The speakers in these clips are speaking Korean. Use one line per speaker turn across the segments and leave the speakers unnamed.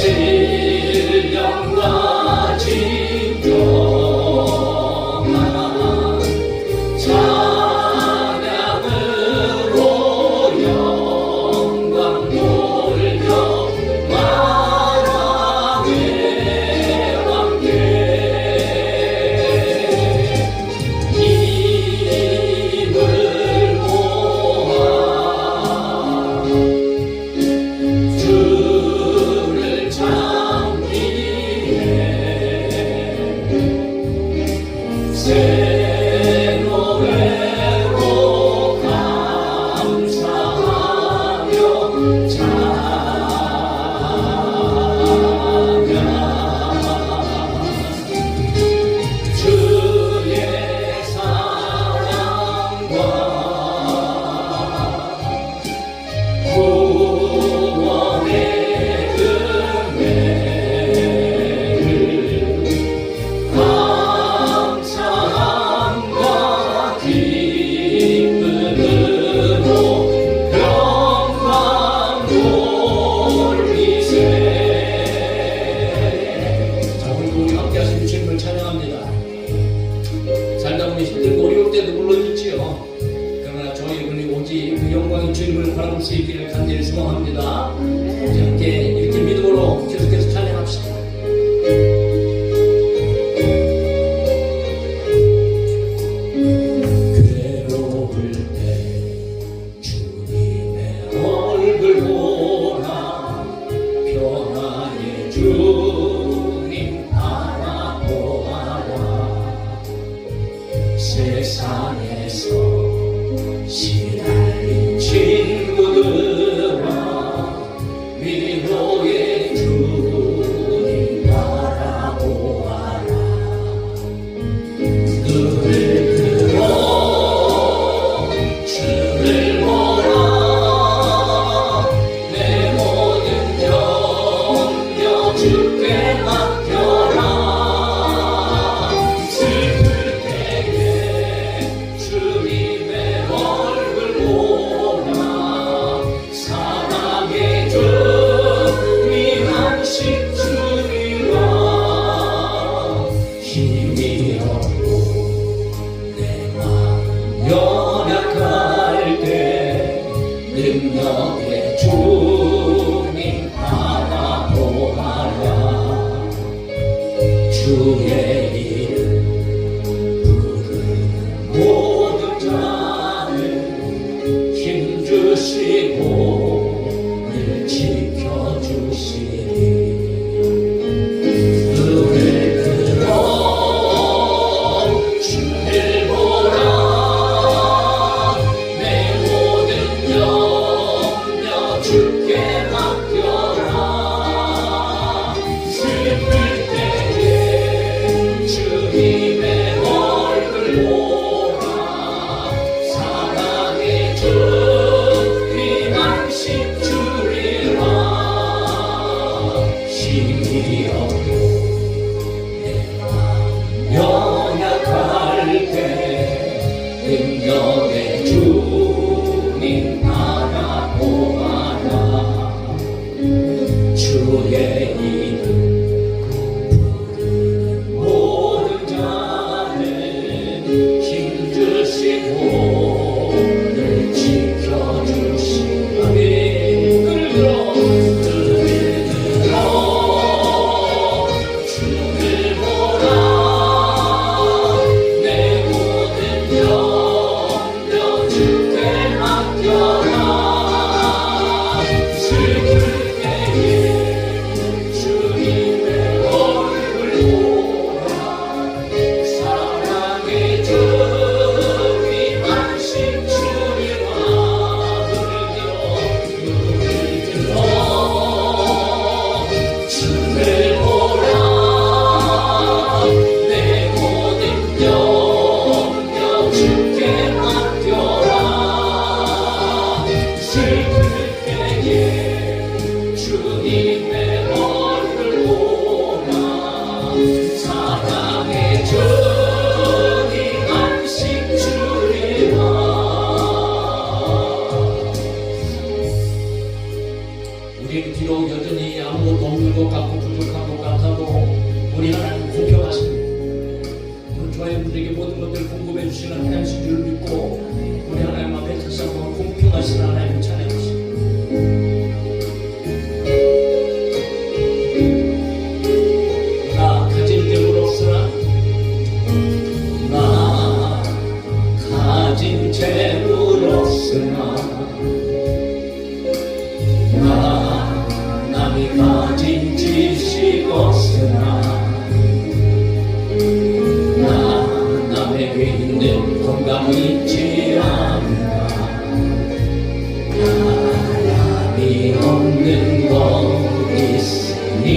신령과 진정한 찬양으로 영광 돌려 만왕의 왕께 힘을 모아 주를 찬미해 새 노래로 감사하며 찬양 주의 사랑과 구원의 은혜를 감사함과 기쁨으로 영광 돌리세. 자, 오늘 우리 함께 하신 주님을 찬양합니다. 살다 보니 힘들고 어려울 때도 물론 있지요. 그러나 저희 분이 오직 그 영광의 주님을 바라볼 수 있기를 간절히 소망합니다. 우리 함께 이렇게 믿음으로 계속해서 찬양합시다. 괴로울 때 주님의 얼굴 보라 평안의 주님 바라보아라. 세상에서 시달린 친구들아 위로의 주님 바라보아라. 눈을 들어 주를 보라. 내 모든 염려 주께 맡겨라. 슬플 때에 주님의 얼굴 보라. 사랑의 주님 안식 주리라. 힘이 없고 내 마음 연약할 때 능력의 주님 바라보아라. 주의 이름 부르는 모든 자는 힘주시고 늘 지켜주시리. 눈을 들어 주를 보라. 내 모든 염려 주께 맡겨라. 슬플 때에 주님의 얼굴 보라. 사랑의 주님 안식 주리라. 힘이 없고 내 마음 연약할 때 능력의 주님 바라보아라. 주의 이름 부르는 모든 자는 힘주시고 늘 지켜주시니. 눈을 들어 주를 보라. 내 모든 염려 주께 맡겨라. 슬플 때에 주님의 얼굴 보라. 사랑의 주님 안식 주리라. 눈을 들어 주를 보라. 내 모든 염려 주께 맡겨라. 슬플 때에 주님의 얼굴 보라. 사랑의 주님 안식 주리라. 우리는 비록 여전히 아무것도 없는 것 같고 부족한 것 같아도 우리 하나님 공평하십니다. 저희들에게 모든 것들을 공급해 주시는 하나님이신 줄 믿고 우리 하나님 앞에 다시 한번 공평하신 하나님을 찬양하십니다. 나 가진 재물 없으나 나 가진 재물 없으나 나 남이 가진 지식 없으나 남에게 있는 건강이 있지 않나 사람이 없는 것 있으니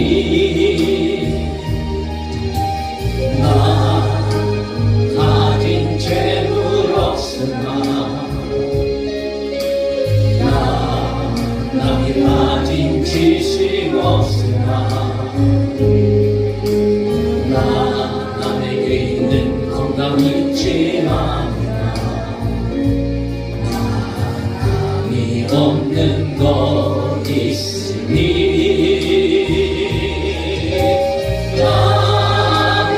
나 가진 재물 없으나 나 남이 가진 지식 없으나 나 남에게 있는 건강이 있지 않나 사람이 없는 것 있으니 나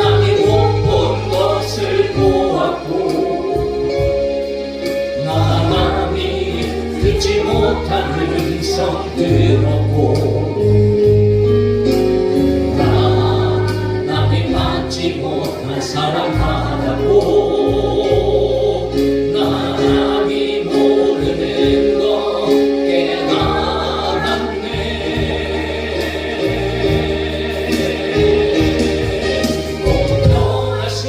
남이 못 본 것을 보았고 나 남이 듣지 못한 음성 들었고 나 남이 받지 못한 사랑 받았고 나 남이 모르는 것 깨달았네. 공평하신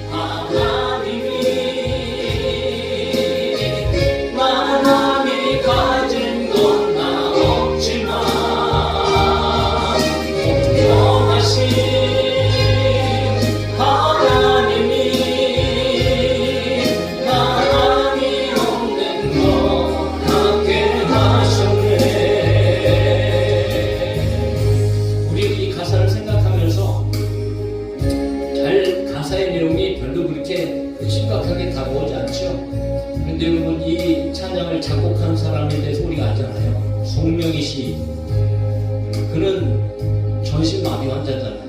하나님이 나 남이 가진 건 나 없지만 공평하신 하나님이 나 남이 없는 것 함께 하셨네. 우리 이 가사를 생각하면서 잘 가사의 내용이 별로 그렇게 심각하게 다가오지 않죠. 근데 여러분 이 찬양을 작곡한 사람에 대해서 우리가 알잖아요. 송명희 씨. 그는 전신마비 환자잖아요.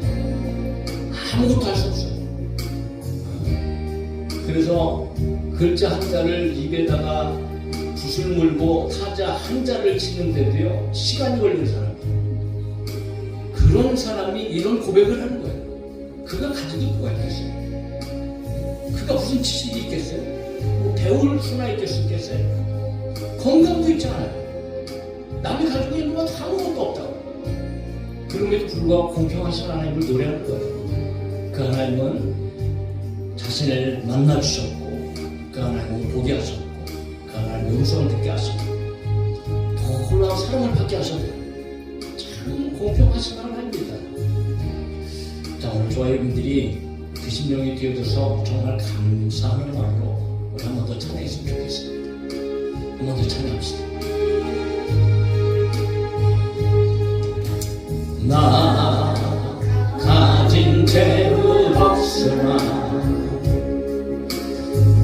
아무것도 할 수 없어요. 그래서 글자 한자를 입에다가 붓을 물고 타자 한자를 치는데도요 시간이 걸리는 사람이에요. 그런 사람이 이런 고백을 하는 거예요. 그가 가지고 뭐가 있겠어요? 그가 무슨 지식이 있겠어요? 뭐 배울 수나 있겠어요? 건강도 있잖아요. 남이 가지고 있는 건 아무것도 없다고. 그럼에도 불구하고 공평하신 하나님을 노래하는 거예요. 그 하나님은 자신을 만나주셨고 그 하나님을 보게 하셨고 그 하나님의 음성을 듣게 하셨고 더 놀라운 사랑을 받게 하셨고 참 공평하신 하나님입니다. 자, 오늘 저와 여러분들이 그 심령이 되어져서 정말 감사하는 마음으로 우리 한 번 더 찬양했으면 좋겠습니다. 한 번 더 찬양합시다. 나 가진 재물 없으나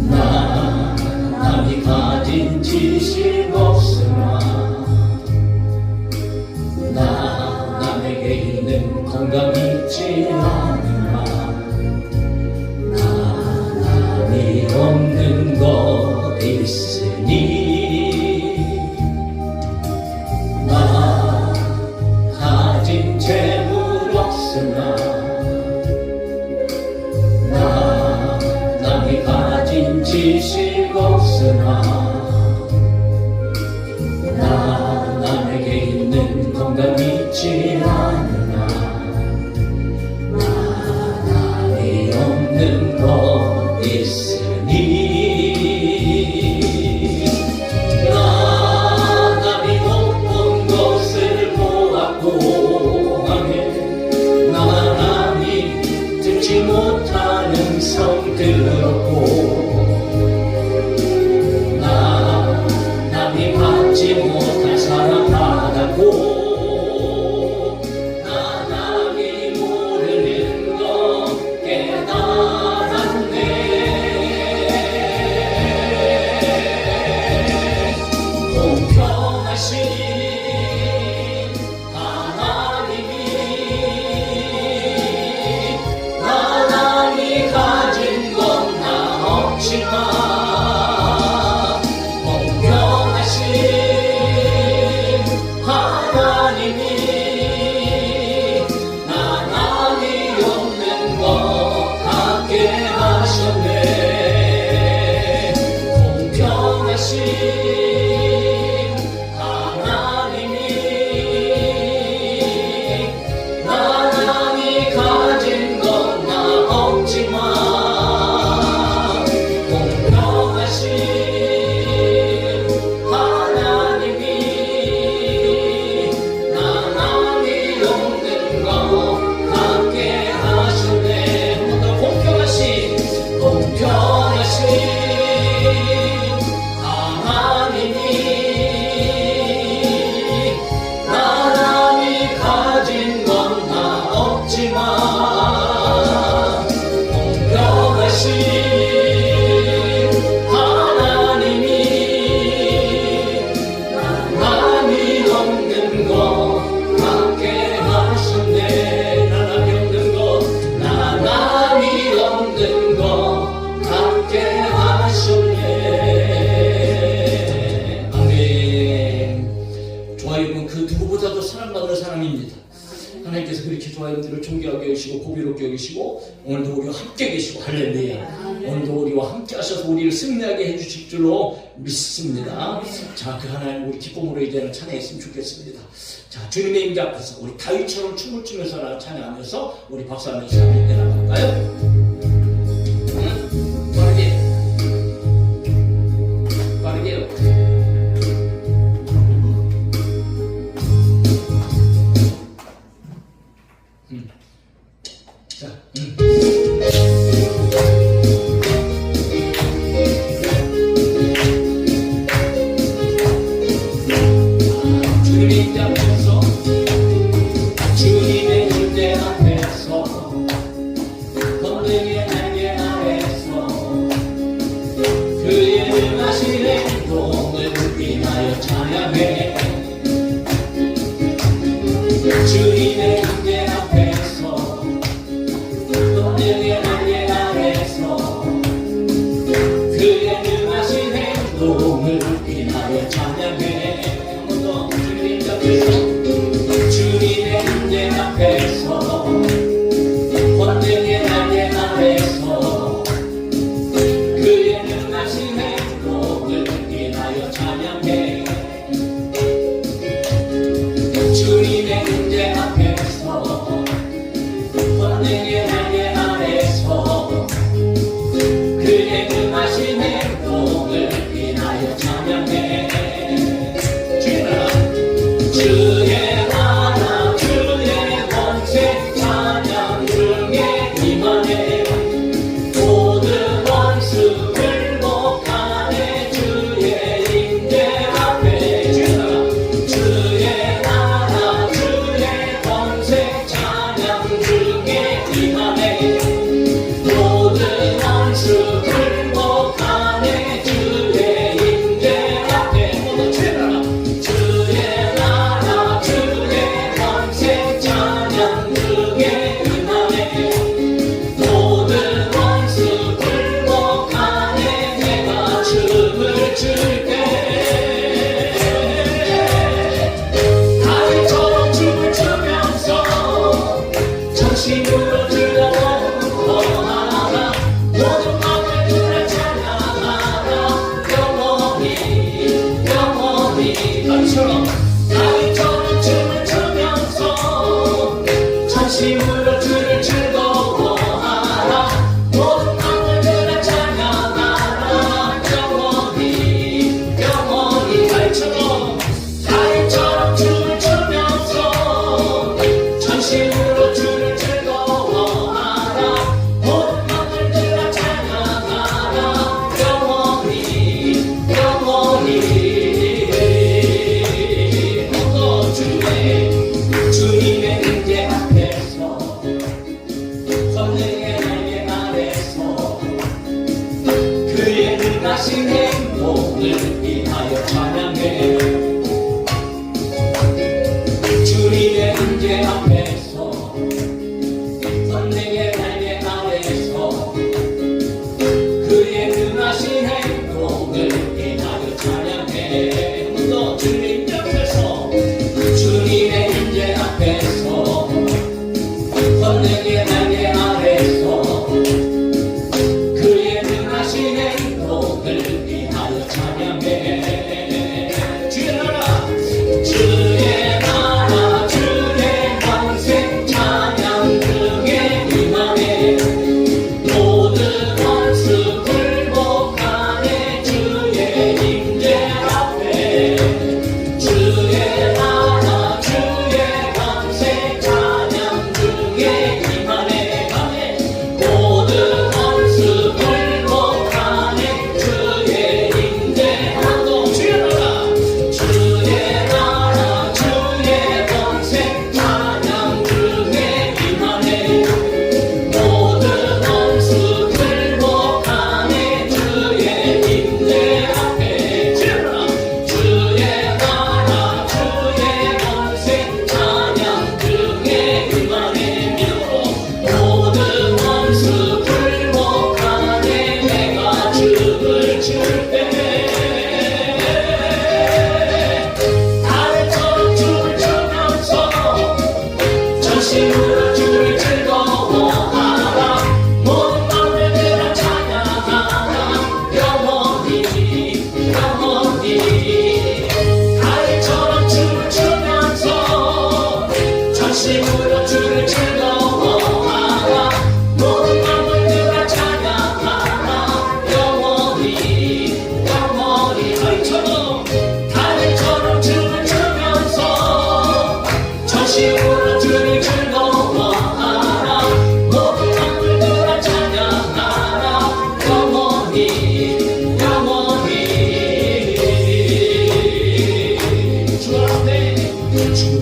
나 남이 가진 지식 없으나 나 남에게 있는 건강 있지 않으나 나 남이 없는 것 있으니 나 가진 재물 없으나 나 남이 가진 지식 없으나 나 남에게 있는 건강 있지 않으나 나 남이 없는 것 있으니 못하는 성 들었고 나 남이 받지 못한 사랑 받았고 나 보다도 사랑받는 사람입니다. 하나님께서 그렇게 저희들을 존귀하게 여기시고 고비롭게 여기시고 오늘도 우리와 함께 계시고 할렐루야. 오늘도 우리와 함께 하셔서 우리를 승리하게 해주실 줄로 믿습니다. 자, 그 하나님 우리 기쁨으로 이제는 찬양했으면 좋겠습니다. 자, 주님의 임재 앞에서 우리 다윗처럼 춤을 추면서 찬양하면서 우리 박수하면서 함께 나갈까요? 빠르게요. 자, 주님의 임재 앞에서 주님의 임재 앞에서 번능의 날개 아래서 그의 능하신 행동을 인하여 찬양해. 주님의 임재 앞에서 번능의 날개 아래서 그의 능하신 행동을 인하여 찬양해. 한 번 더 주님의 임재 앞에서 주님의 임재 앞에서 번능의 날개 아래서 그의 능하신 행동을 인하여 찬양해. 주님의 임재 앞에서 번능의 날개 아래서 그의 능하신 행동을 인하여 찬양해. 주님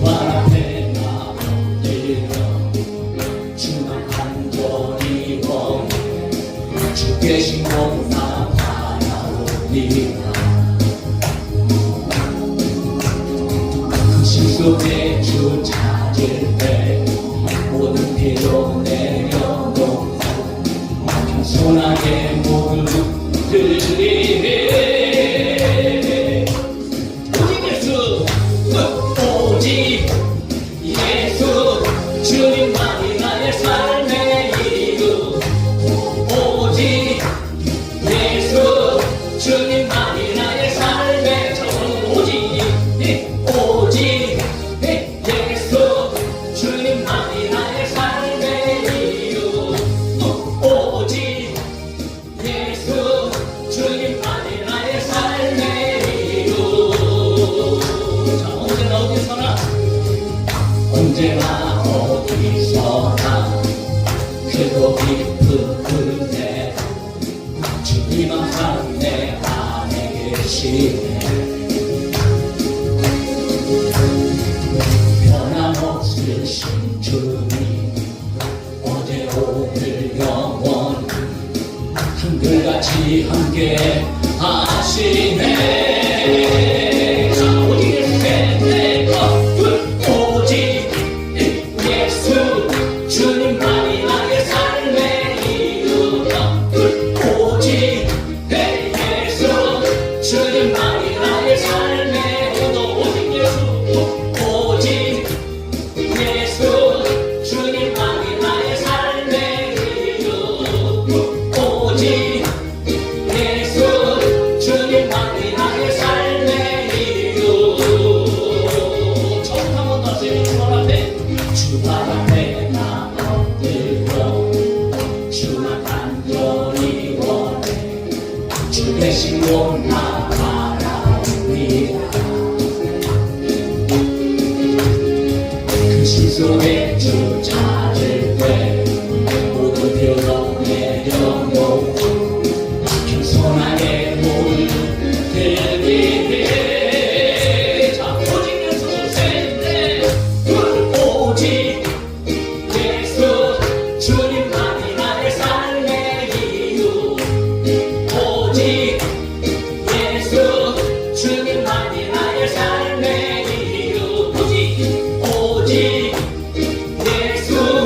발 앞에 나 엎드려 주만 간절히 원해 주께 신고나 바라옵니다. 그 실속에 주 찾을 때 모든 필요 내려놓고 겸손하게 모두 드리네. 오직 예수 주님만이 나의 삶의 이유. 오직 예수 주님만이 나의 삶의 전. 오직 예수 주님만이 나의 삶의 이유. 오직 예수 주님만이 나의 삶의 이유. 자, 언제나 어디서나 언제나 어디서나 크고 깊은 그대 주님 항상 내 안에 계시네. 변함없으신 주님 어제 오늘 영원 한결같이 함께 하시네. 자, 오직 오직 예수 주님만이 나의 삶의 이유. 오직 예수 주님만이 나의 삶의 이유. 오직 예수 오직 예수 주님만이 나의 삶의 이유. 오직 예수 주님만이 나의 삶의 이유. 처음 한번 다시 주발 앞에 주발 앞에 나 엎드려 주만 간절히 원해 주 대신 나 바라옵니다. 그 실속에 주 찾을 때 모든 필요 내려놓고 겸손하게 모두 드리네. 자, 오직 예수 셋넷 오직 예수 주님만이 나의 삶의 이유. 오직 예수 주님만이 나의 삶의 이유. 오직 예수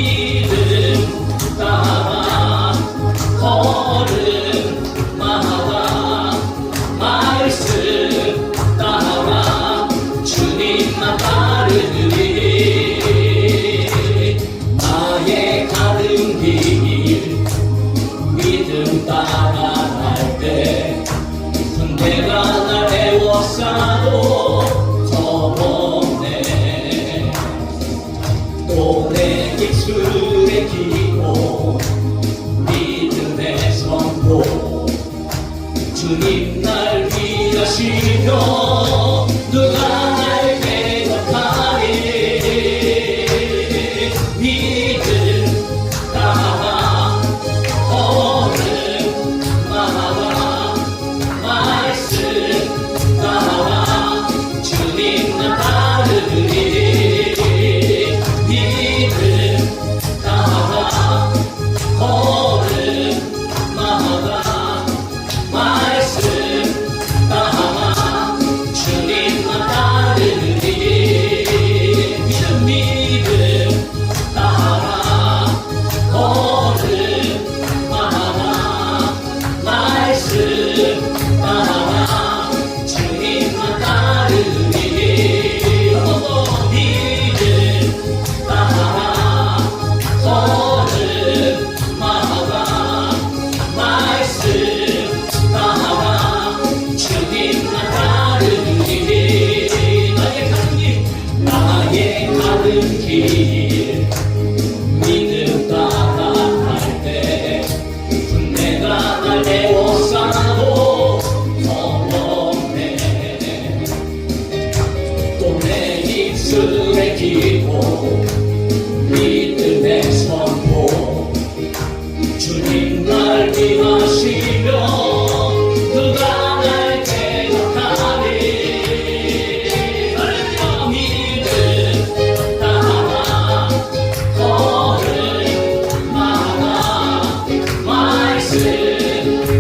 믿음 따라 걸음마다 말씀 따라 주님만 따르리. 나의 가는 길 믿음 따라 갈 때 내가 날 애워싸도 겁없네. 또 내 입술에 기고 믿음의 선포 주님 날 위하시며 누가 날 대적하리. 믿음 따라 걸음마다 말씀 따라 주님만 따르리. 믿음 따라 걸음마다 말씀 따라 주님만 따르리. 믿음 따라 걸음마다 말씀 따라 주님만 따르리. 믿음 따라 걸음마다 말씀 따라 주님만 따르리. 나의 가는 길 믿음 따라 갈 때 내가 날 애워싸도 겁없네. 또 내 입술에 기고 믿음의 선포 주님 날 위하시며 누가 날 대적하리. 믿음 따라 걸음마다 말씀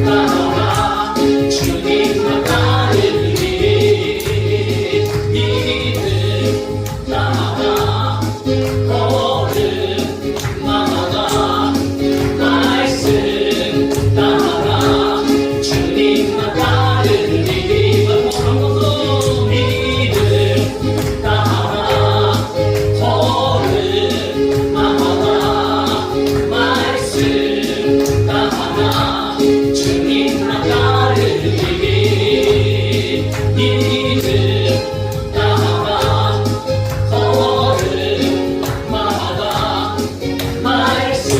따라 주님만 따르리. 믿음 따라 걸음마다 말씀 따라 주님만 따르리. 믿음 따라 걸음마다 말씀 따라 주님만 따르리. 믿음 따라 걸음마다 말씀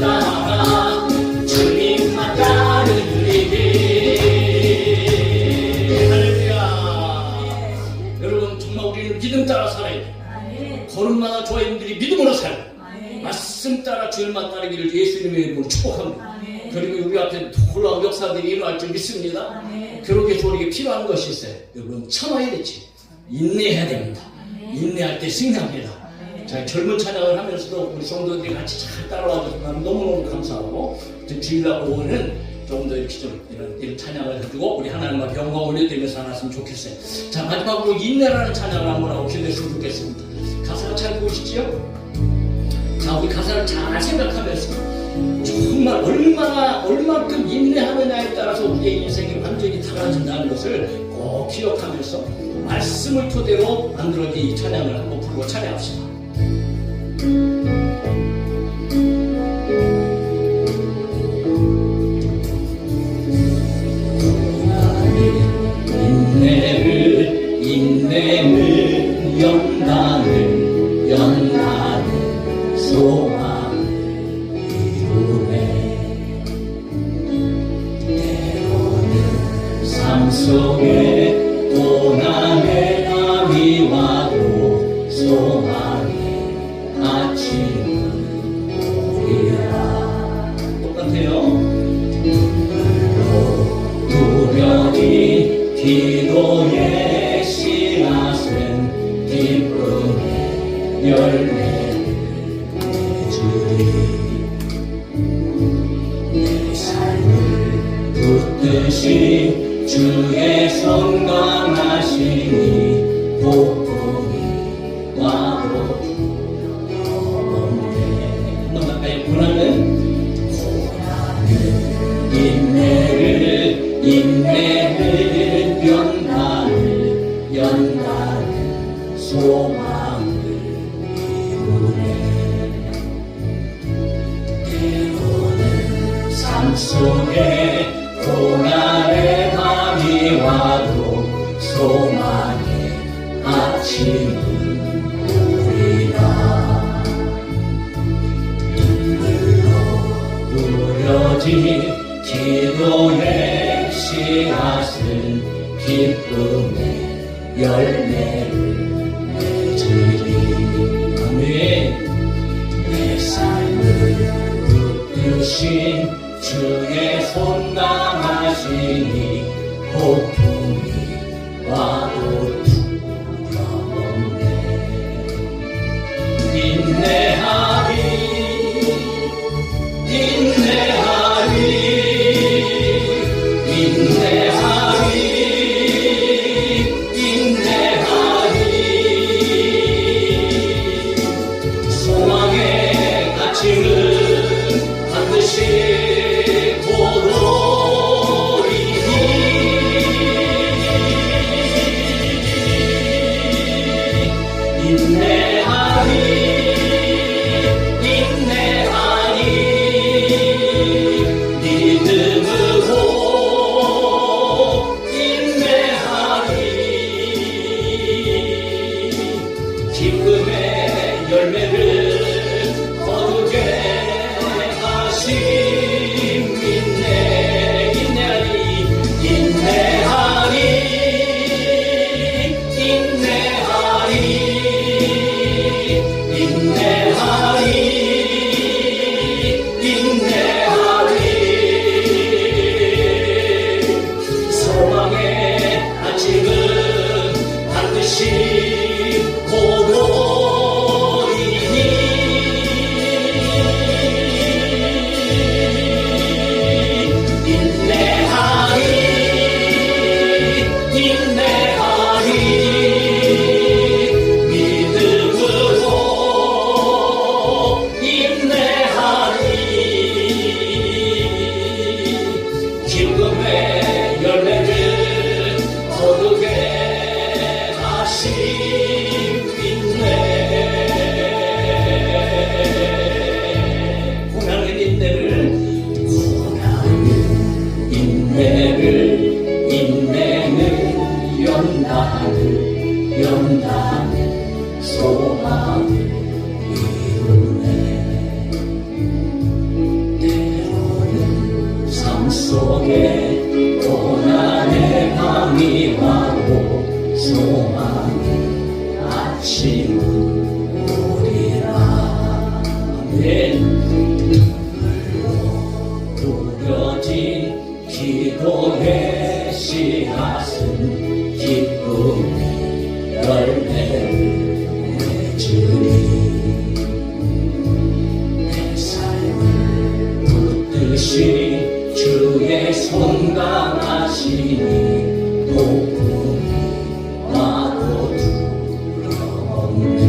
따라 주님만 따르리. 할렐루야. 여러분 정말 우리는 믿음 따라 살아야 돼. 걸음마다 저희들이 믿음으로 살아요. 말씀 따라 주님만 따르기를 예수님의 이름으로 축복합니다. 그리고 우리 앞에 놀라운 역사들이 일어날 줄 믿습니다. 그러기 위해서 우리에게 필요한 것이 있어요. 여러분 참아야 되지. 인내해야 됩니다. 인내할 때 승리합니다. 자, 젊은 찬양을 하면서도 우리 성도들이 같이 잘 따라와줘서 너무너무 감사하고 주일날 오후는 조금 더 이렇게 좀 이런 찬양을 해주고 우리 하나님과 영광 올려드리면서 나눴으면 좋겠어요. 자, 마지막으로 인내라는 찬양을 한번 하고 기도했으면 좋겠습니다. 가사가 잘 보이시지요? 자, 우리 가사를 잘 생각하면서 정말 얼마큼 인내하느냐에 따라서 우리의 인생이 완전히 달라진다는 것을 꼭 기억하면서 말씀을 토대로 만들어진 이 찬양을 한번 부르고 찬양합시다. 인내를 연단을 소망을 이루네. 때로는 삶 속에 고난의 밤이 와도 소망의 아침은 오리라. 똑같아요. 두려이 기도의 씨앗은 기쁨의 열매를 맺으리. 내 삶을 붙드신 주의 손 강하시니 폭풍이 와도 없네. 속에 고난의 밤이 와도 소망의 아침은 오리라. 눈물로 뿌려진 기도의 씨앗은 기쁨의 열매를 맺으리. 아멘. 내 삶을 붙드신 주의 손 강하시니 폭풍이 와도 두려움네. 인내하리 인내하리 인내하리 인내하리. 소망의 아침을 반드시 인내하리 인내하리 믿음으로 인내하리. 기쁨의 열매를 거두게 하심 인내하리 인내하리 인내하리 인내하리 인내하리. 소망의 아침은 반드시 오리니. 인내하리 인내하리 믿음으로 인내하리. 기쁨의 열매를 거두게 하심 인내. 고난의 인내는 연단을 소망을 이루네. 때로는 삶 속에 고난의 밤이 와도 소망의 아침은 오리라. 아멘. 뿌려진 기도의 씨앗은 기쁨의 열매를 맺으리. 내 삶을 붙드신 주의 손 강하시니 폭풍이 와도 두려움네.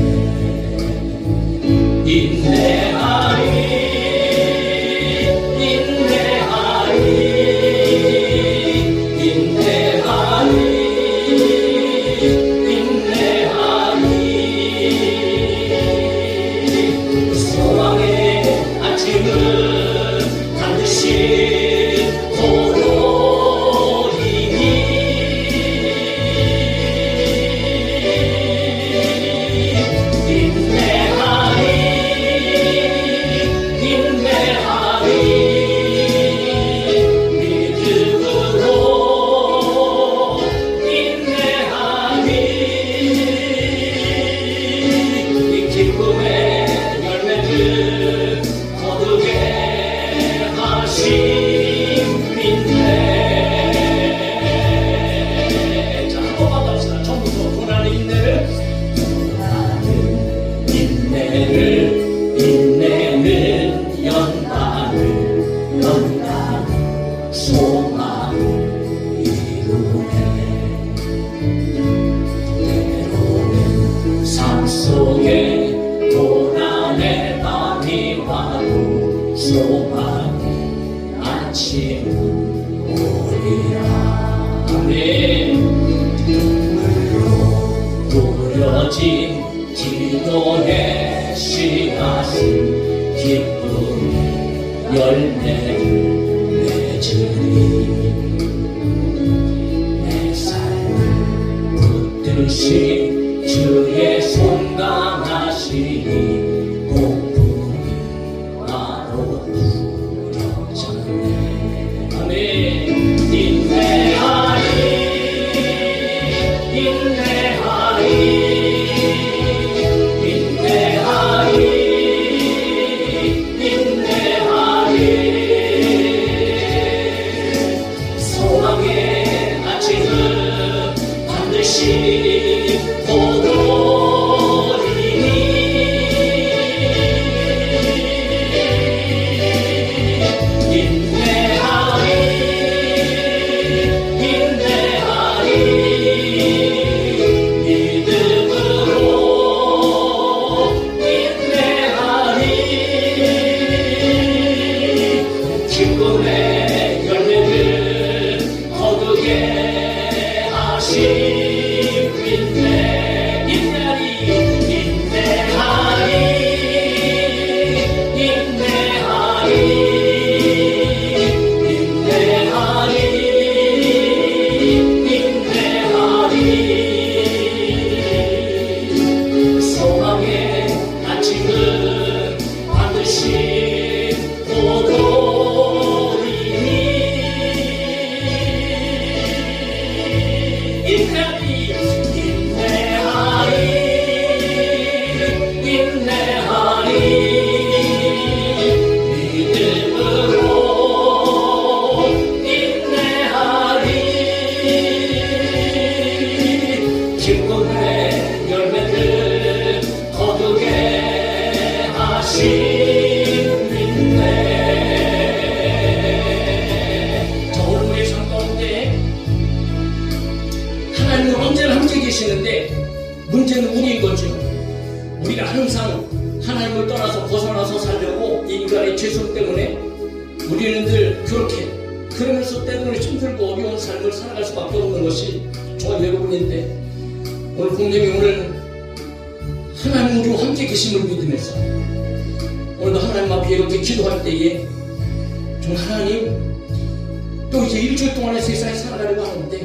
인내하리 인내하리 인내하리 인내하리. 소망의 아침은 반드시 오리니. 인내하리 인내하리 믿음으로 인내하리. 이 기쁨의 열매를 거두게 하심 인내. 자, 한번 받아봅시다. 처음부터 고난의 인내는 연단을 소망을 이루네. 때로는 삶 속에 고난의 밤이 와도 소망의 아침은 오리라. 아멘. 눈물로 뿌려진 기도의 씨앗은 기쁨의 열매를 주님 내 삶을 붙드신 주의 손 강하시니 복음이 나로 부러졌네. 아멘. 인내하리 인내하리 인내하리 인내하리 소망의 아침은 반드시 오리니 인내하리 인내하리 믿음으로 인내하리 기쁨의 열매를 거두게 하신 인내하리 인내하리 인내하리 인내하리 인내하리 소망의 아침은 반드시 오리니 인내하리 인내하리 인내하리 믿음으로 인내하리 기쁨의 열매를 거두게 하신 인내. 저 오늘의 삶 가운데 하나님은 언제나 함께 계시는데 문제는 우리인 거죠. 우리가 항상 하나님을 떠나서 벗어나서 살려고 인간의 죄성 때문에 우리는 늘 그렇게 그러면서 때로는 힘들고 어려운 삶을 살아갈 수밖에 없는 것이 저와 여러분인데 오늘 공동이 오늘 하나님 우리와 함께 계심을 믿으면서 오늘도 하나님 앞에 이렇게 기도할 때에 좀 하나님 또 이제 일주일 동안의 세상에 살아가려고 하는데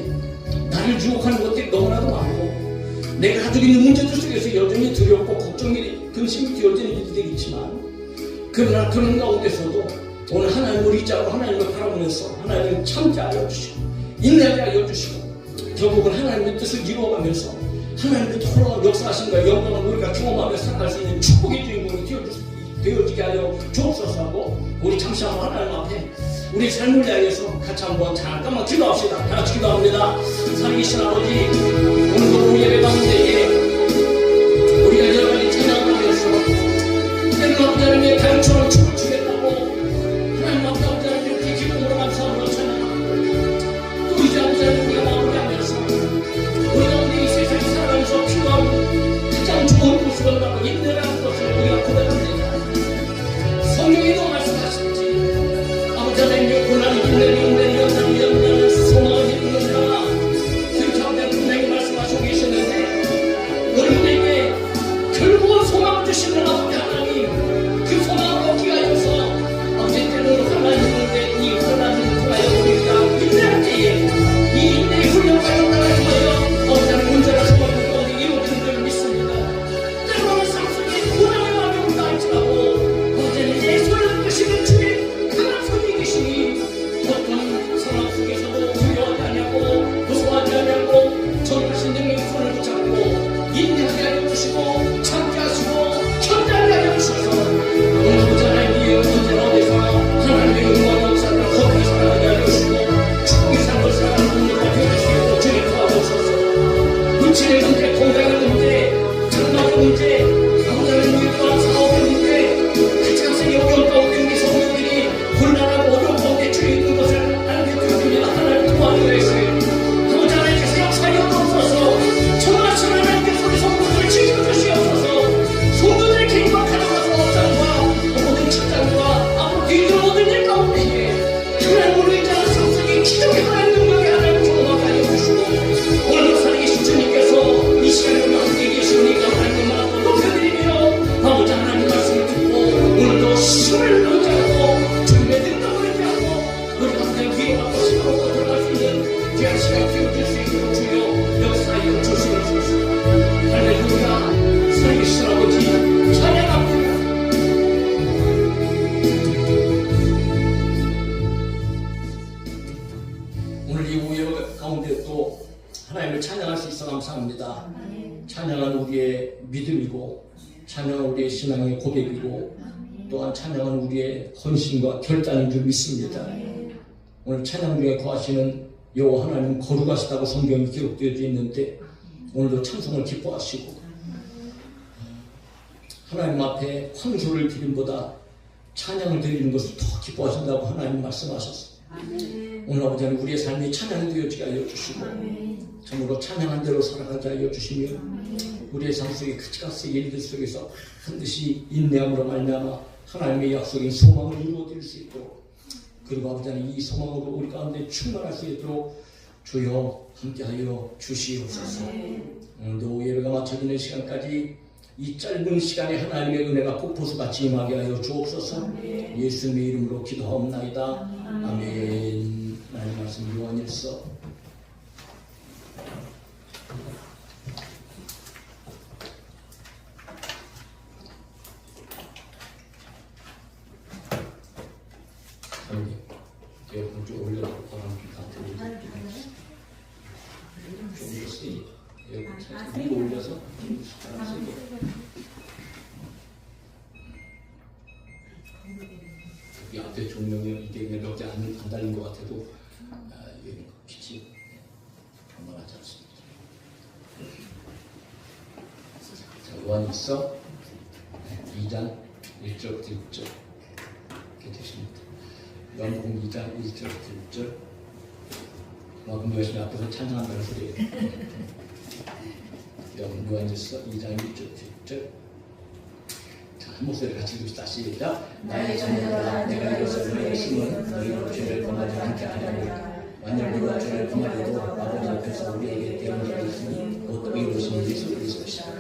나를 유혹하는 것들이 너무나도 많고 내가 가지고 있는 문제들 속에서 여전히 두렵고 걱정이 근심이 여전히 되겠지만 그러나 그런 가운데서도 오늘 하나님 우리 자로 하나님을 바라보면서 하나님 참게 하여 주시고 인내하게 하여 주시고 결국은 하나님의 뜻을 이루어가면서 하나님의 토론 역사하신 거에 영광을 우리가 경험하며 살아갈 수 있는 축복의 주인공이 되어지게 하여 주옵소서 하고 우리 잠시 한번 하나님 앞에 우리 삶을 위하여서 같이 한번 잠깐만 기도합시다. 다 같이 기도합니다. 살아계신 아버지 오늘도 우리 예배 가운데에 우리가 여러 가지 찬양하면서 때로는 아버지 하나님의 다육처럼 춤을 추겠다고 하나님 앞에 아버지 하나님 이렇게 기쁨으로 감사함으로 찬양하고 또 이제 아버지 하나님 우리가 마무리하면서 우리 가운데 이 세상에 살아가면서 필요한 가장 좋은 모습을 바로 인내라는 것을 우리가 고백합니다. 성경에도 말씀하셨지 아버지 하나님의 고난이 인내를 연단하는 소망을 이루는가 그 가운데 분명히 말씀하시고 계시는데 너희에게 결국은 소망을 주시는 아버지 하나님 그 소망을 얻기 위하여서 아버지 때로는 환난이 있는데 이 환난을 통하여 우리가 인내할 때에 이 인내의 훈련과에 따라서 아버지 하나님 문제가 소망을 가운데 이루어지는 줄 믿습니다. 때로는 삶 속에 믿음이고 찬양은 우리의 신앙의 고백이고 또한 찬양은 우리의 헌신과 결단인 줄 믿습니다. 오늘 찬양 중에 거하시는 여호와 하나님 거룩하시다고 성경이 기록되어 있는데 오늘도 찬송을 기뻐하시고 하나님 앞에 환소를 드림보다 찬양을 드리는 것을 더 기뻐하신다고 하나님 말씀하셨습니다. 오늘 아버지 하나님 우리의 삶이 찬양이 되어지게 하여 주시고 정말로 찬양한 대로 살아가게 하여 주시며 우리의 삶 속에 가치가스의 일들 속에서 반드시 인내함으로 말미암아 하나님의 약속인 소망을 이루어드릴 수 있도록 그리고 아버지 하나님 이 소망으로 우리 가운데 충만할 수 있도록 주여 함께하여 주시옵소서. 오늘도 예배가 마쳐지는 시간까지 이 짧은 시간에 하나님의 은혜가 폭포수같이 임하게 하여 주옵소서. 예수님의 이름으로 기도하옵나이다. 아멘. 하나님 말씀 요한일서 3님 여러분 좀 올려놓고 바람 좀 같은 좀 세게 여러분 살짝 위로 올려서 바람 세게 이 앞에 조명이 이게 몇 개 안 달린 것 같아도 여기 빛이 평범하지 않습니다. 자, 요한일서 2장 1절부터 6절 이렇게 되십니다. 요한복음 2장 1절부터 6절 그만큼 열심히 앞에서 찬양한다는 소리예요. 요한일서 2장 1절부터 6절 한 목소리 같이 읽읍시다. 시작. 나의 자녀들아 내가 이것을 심은 너희로 죄를 범하지 않게 하려고 만약 누가 죄를 범하려도 아버지 앞에서 우리에게 대언자가 있으니 곧 의로우신 예수 그리스도시다.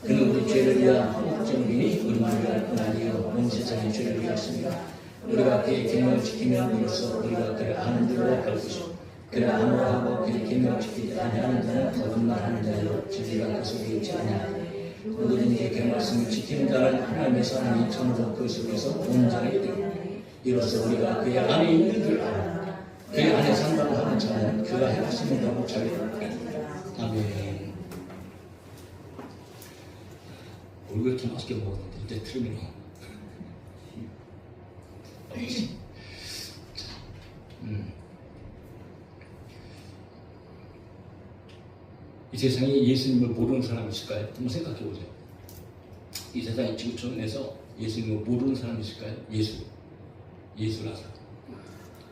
그는 우리 죄를 위한 한목적이니 우리만을 위할 뿐 아니요 온 세상의 죄를 위하십니다. 우리가 그의 계명을 지키면 이로써 우리가 그를 아는 줄로 알 것이고 그를 암호하고 그의 계명을 지키지 아니하는 자는 거짓말하는 자요 진리가 그 속에 있지 아니하니 누구든지 그 말씀을 지키는 자는 하나님의 사랑이 참으로 그 속에서 온전하게 되고 이로써 우리가 그의 안에 있는 줄 알아 그의 안에 산다고 하는 자는 그가 행하시는 대로 잘 되리라. 아멘. 뭘 그렇게 맛있게 먹었는데 이제 틀리면 이 세상에 예수님을 모르는 사람이 있을까요? 한번 생각해 보세요. 이 세상에 지구촌에서 예수님을 모르는 사람이 있을까요? 예수라서.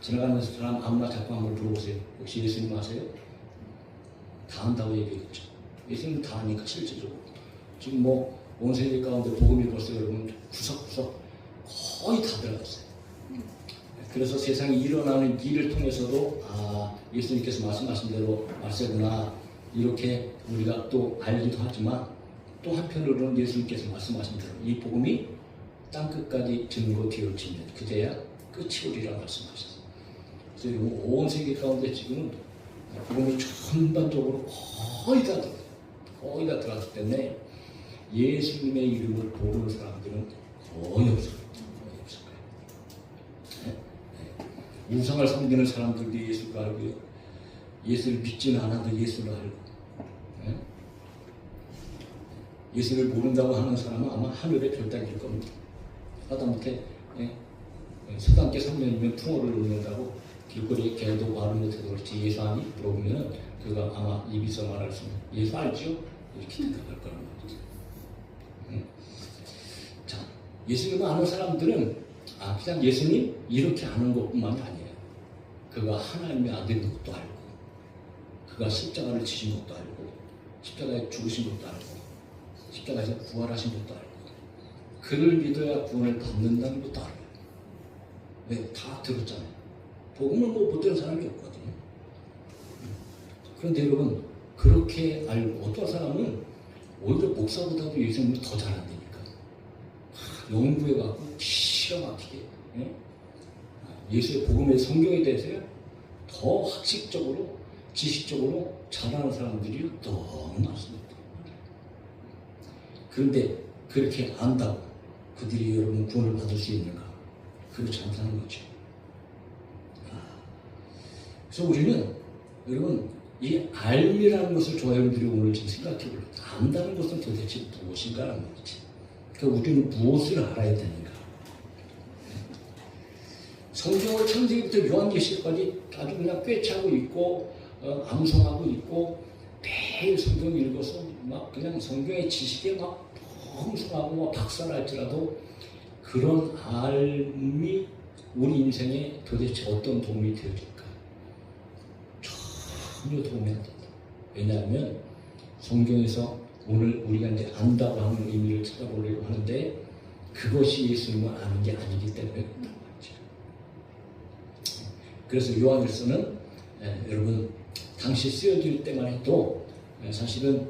지나가는 사람 아무나 자꾸 한번 물어보세요. 혹시 예수님 아세요? 다 안다고 얘기했죠. 예수님 다 아니까 실제적으로. 지금 뭐 온 세계 가운데 복음이 벌써 여러분 구석구석 거의 다 들어갔어요. 그래서 세상에 일어나는 일을 통해서도 예수님께서 말씀하신 대로 말세구나 이렇게 우리가 또 알기도 하지만 또 한편으로는 예수님께서 말씀하신 대로 이 복음이 땅끝까지 증거되어지면 그제야 끝이 오리라 말씀하셨어요. 그래서 온 세계 가운데 지금 복음이 전반적으로 거의 다 들어갔기 때문에 예수님의 이름을 모르는 사람들은 거의 없을 거예요. 우상을 섬기는 사람들도 예수를 알고요. 예수를 믿지는 않아도 예수를 알고 예수를 모른다고 하는 사람은 아마 하늘의 별따기일 겁니다. 하다못해 서당께 3년이면 풍어를 놓는다고 길거리에 개도 말을 못해도 그렇지 예수 아니? 물어보면 그가 아마 입에서 말할 수 있는 예수 알지요? 이렇게 대답할 거란 말이죠. 자, 예수님을 아는 사람들은 그냥 예수님 이렇게 아는 것뿐만이 아니에요. 그가 하나님의 아들인 것도 알고 그가 십자가를 지신 것도 알고 십자가에 죽으신 것도 알고 십자가에서 부활하신 것도 알고 그를 믿어야 구원을 받는다는 것도 알고 네, 다 들었잖아요. 복음을 못 들은 사람이 없거든요. 그런데 여러분 그렇게 알고 어떤 사람은 오히려 목사보다도 예수님을 더 잘 안다니까 연구해갖고 기가 막히게 예수의 복음의 성경에 대해서 더 학식적으로 지식적으로 잘하는 사람들이 너무 많습니다. 그런데 그렇게 안다고 그들이 여러분 구원을 받을 수 있는가? 그렇지 않다는 거죠. 그래서 우리는 여러분 이 알미라는 것을 저와 여러분들이 오늘 지금 생각해 볼래요. 안다는 것은 도대체 무엇인가라는 거지. 그러니까 우리는 무엇을 알아야 되는가? 성경을 창세기부터 요한계시까지 아주 그냥 꿰차고 있고 암송하고 있고 매일 성경 읽어서 막 그냥 성경의 지식에 막 풍성하고 막 박살날지라도 그런 알미 우리 인생에 도대체 어떤 도움이 되어줄까? 전혀 도움이 안 된다. 왜냐하면 성경에서 오늘 우리가 이제 안다고 하는 의미를 찾아보려고 하는데 그것이 예수님을 아는 게 아니기 때문에 그렇단 말이죠. 그래서 요한일서는 여러분 당시 쓰여질 때만 해도 사실은